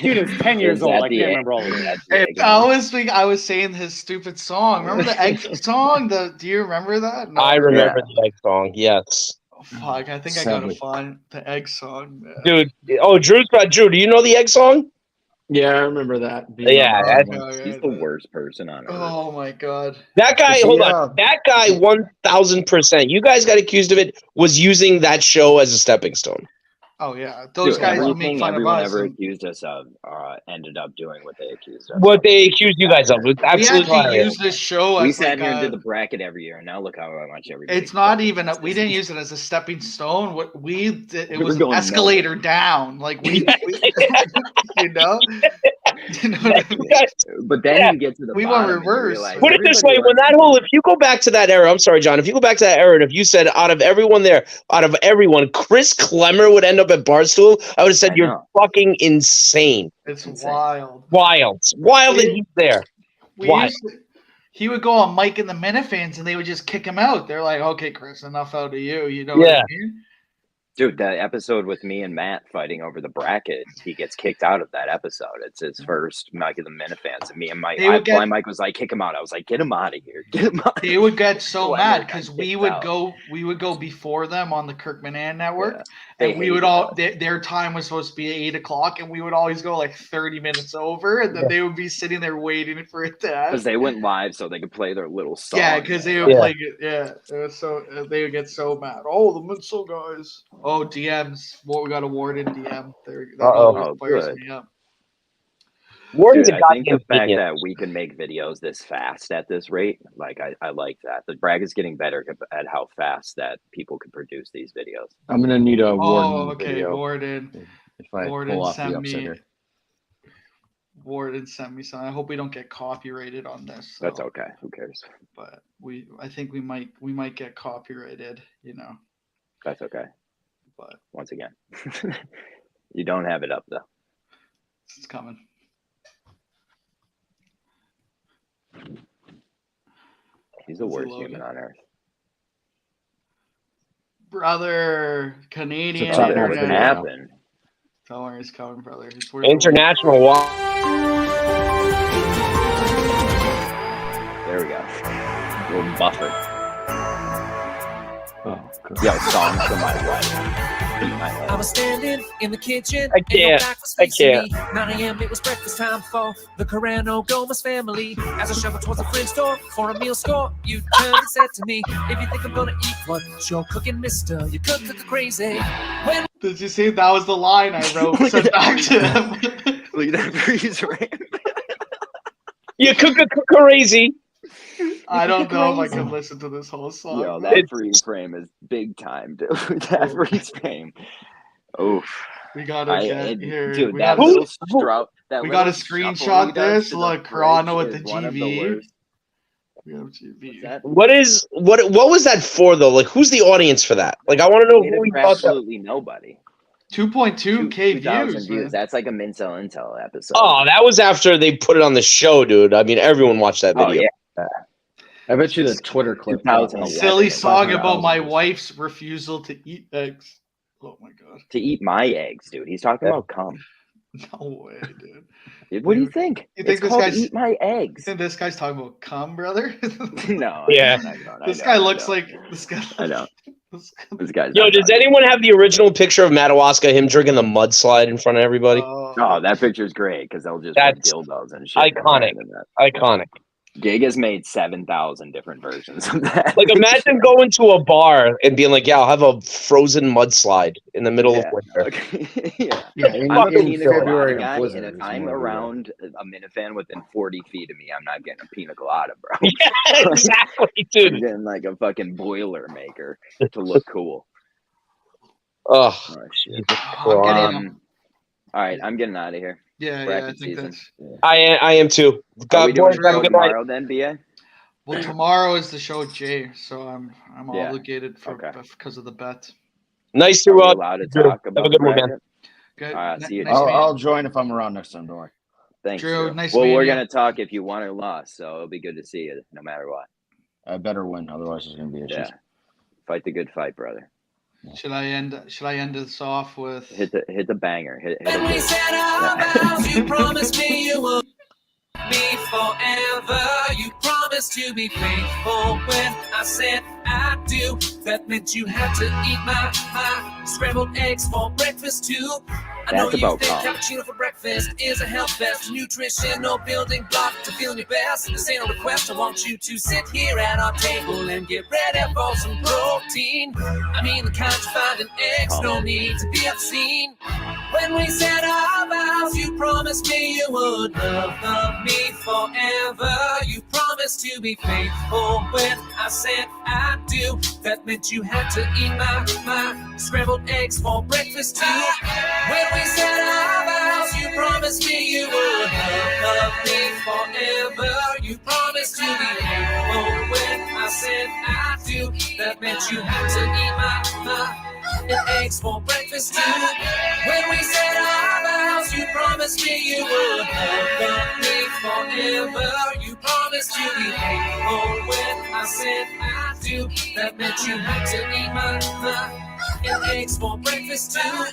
Dude is 10 years old. I can't remember all of it. Hey, I was saying his stupid song. Remember the egg song? Do you remember that? No. I remember the egg song. Yes. Oh, fuck, I think I gotta find the egg song. Man. Dude. Oh, Drew. Do you know the egg song? Yeah, I remember that. Yeah, he's the worst person on earth. Oh my god. That guy, hold on. That guy, 1000%. You guys got accused of it. Was using that show as a stepping stone. Oh yeah, those guys who make fun of us. Ever accused us of ended up doing what they accused us. What they accused you guys of was absolutely. We actually use this show. We as sat here and did the bracket every year, and now look how much everybody. It's not even. We didn't use it as a stepping stone. What we did, it was an escalator down. Like we you know. But then you get to the we went reverse. Put it this way: if you go back to that era, I'm sorry, John. If you go back to that era, and if you said out of everyone, Chris Klemmer would end up at Barstool, I would have said you're fucking insane. It's wild. Wild that he's there. He would go on Mike and the Minifans, and they would just kick him out. They're like, "Okay, Chris, enough out of you." You know what I mean? Dude, the episode with me and Matt fighting over the bracket, he gets kicked out of that episode. It's his first Mike of the Minifans. And me and Mike, Mike was like, kick him out. I was like, get him out of here. Get him out. They would get so mad because we would go before them on the Kirkman Network. Yeah. And we would their time was supposed to be 8 o'clock, and we would always go like 30 minutes over, and then they would be sitting there waiting for it to happen. Because they went live so they could play their little song. Yeah, because they would play it. Yeah. So they would get so mad. Oh, the Midsole guys. Oh, DMs. We got a Warden DM. That always fires me up. Warden's I think the fact that we can make videos this fast at this rate, like I like that. The bracket's getting better at how fast that people can produce these videos. I'm gonna need a Warden video. Warden. If I pull off the upsetter. Warden sent me something. I hope we don't get copyrighted on this. So. That's okay. Who cares? But I think we might get copyrighted. You know. That's okay. But once again, you don't have it up though. It's coming. He's the worst human on earth. Brother, Canadian. What's gonna happen? Don't worry, it's coming, brother. International There we go. A little buffer. Oh, God. Yo, songs for my wife. I was standing in the kitchen. I can't. 9 a.m. It was breakfast time for the Carano Gomez family. As I shuffled towards the fridge door for a meal score, you turned and said to me, "If you think I'm gonna eat what you're cooking, mister, you cook crazy." Did you see that was the line I wrote? Sent back to them. Look at that freeze frame. You cook crazy. I don't know if I can listen to this whole song. Yo, that freeze frame is big time, dude. That freeze frame. Oof. We gotta get here. Dude, we that gotta, little strout. We gotta screenshot this. Look, Carano with the GV. We have GV. What was that for though? Like, who's the audience for that? Like, I want to know who we thought. Absolutely nobody. 2.2K views. That's like a Intel episode. Oh, that was after they put it on the show, dude. I mean, everyone watched that video. Oh, yeah. I bet you the Twitter clip. Silly song about my wife's refusal to eat eggs. Oh my god. To eat my eggs, dude. He's talking about cum. No way, dude. Dude, what do you think? You think it's called eat my eggs. Think this guy's talking about cum, brother? No. Yeah. This guy looks like this guy. I know. This guy's. Yo, does anyone have the original picture of Madawaska, him drinking the mudslide in front of everybody? Oh, that picture's great because they'll just put dildos and shit. Iconic. Iconic. Gig has made 7,000 different versions of that. Like, imagine going to a bar and being like, "Yeah, I'll have a frozen mudslide in the middle of winter." I'm in February, guy, and if I'm around a Minifan within 40 feet of me, I'm not getting a pina colada, bro. Yeah, exactly, dude. I'm getting like a fucking boiler maker to look cool. Oh shit. getting all right, I'm getting out of here. Yeah, Bracket I think season. that's. I am too. God, boys, have a good night. tomorrow then, BA? Well, tomorrow is the show with Jay, so I'm Yeah. obligated for because of the bet. Nice to allowed to talk have about a good one, bracket? man. Good. See you. Nice meeting you. I'll join if I'm around next time. Don't worry. Thanks, Drew, Drew. nice well, meeting we're you. gonna talk if you won or lost, so it'll be good to see you no matter what. I better win, otherwise there's gonna be issues. Yeah, fight the good fight, brother. Should I end this off with Hit the banger? Hit When we said our vows, you promised me you would be forever. You promised to be faithful when I said I do. That meant you had to eat my scrambled eggs for breakfast too. I know That's you about think calm. cappuccino for breakfast is a health best, nutritional building block to feeling your best. This ain't a request. I want you to sit here at our table and get ready for some protein. I mean the kind you find in eggs, no need to be obscene. When we said our vows, you promised me you would love me forever. You promised to be faithful when I said I do. That meant you had to eat my scrambled eggs for breakfast too. When we said our vows, you promised me you would love me forever. You promised to be faithful when I said I do. That meant you had to eat my eggs for breakfast too. When we said our vows, you promised me you would love me forever. You promised to be faithful when I said I do. That meant you had to eat my eggs for breakfast too.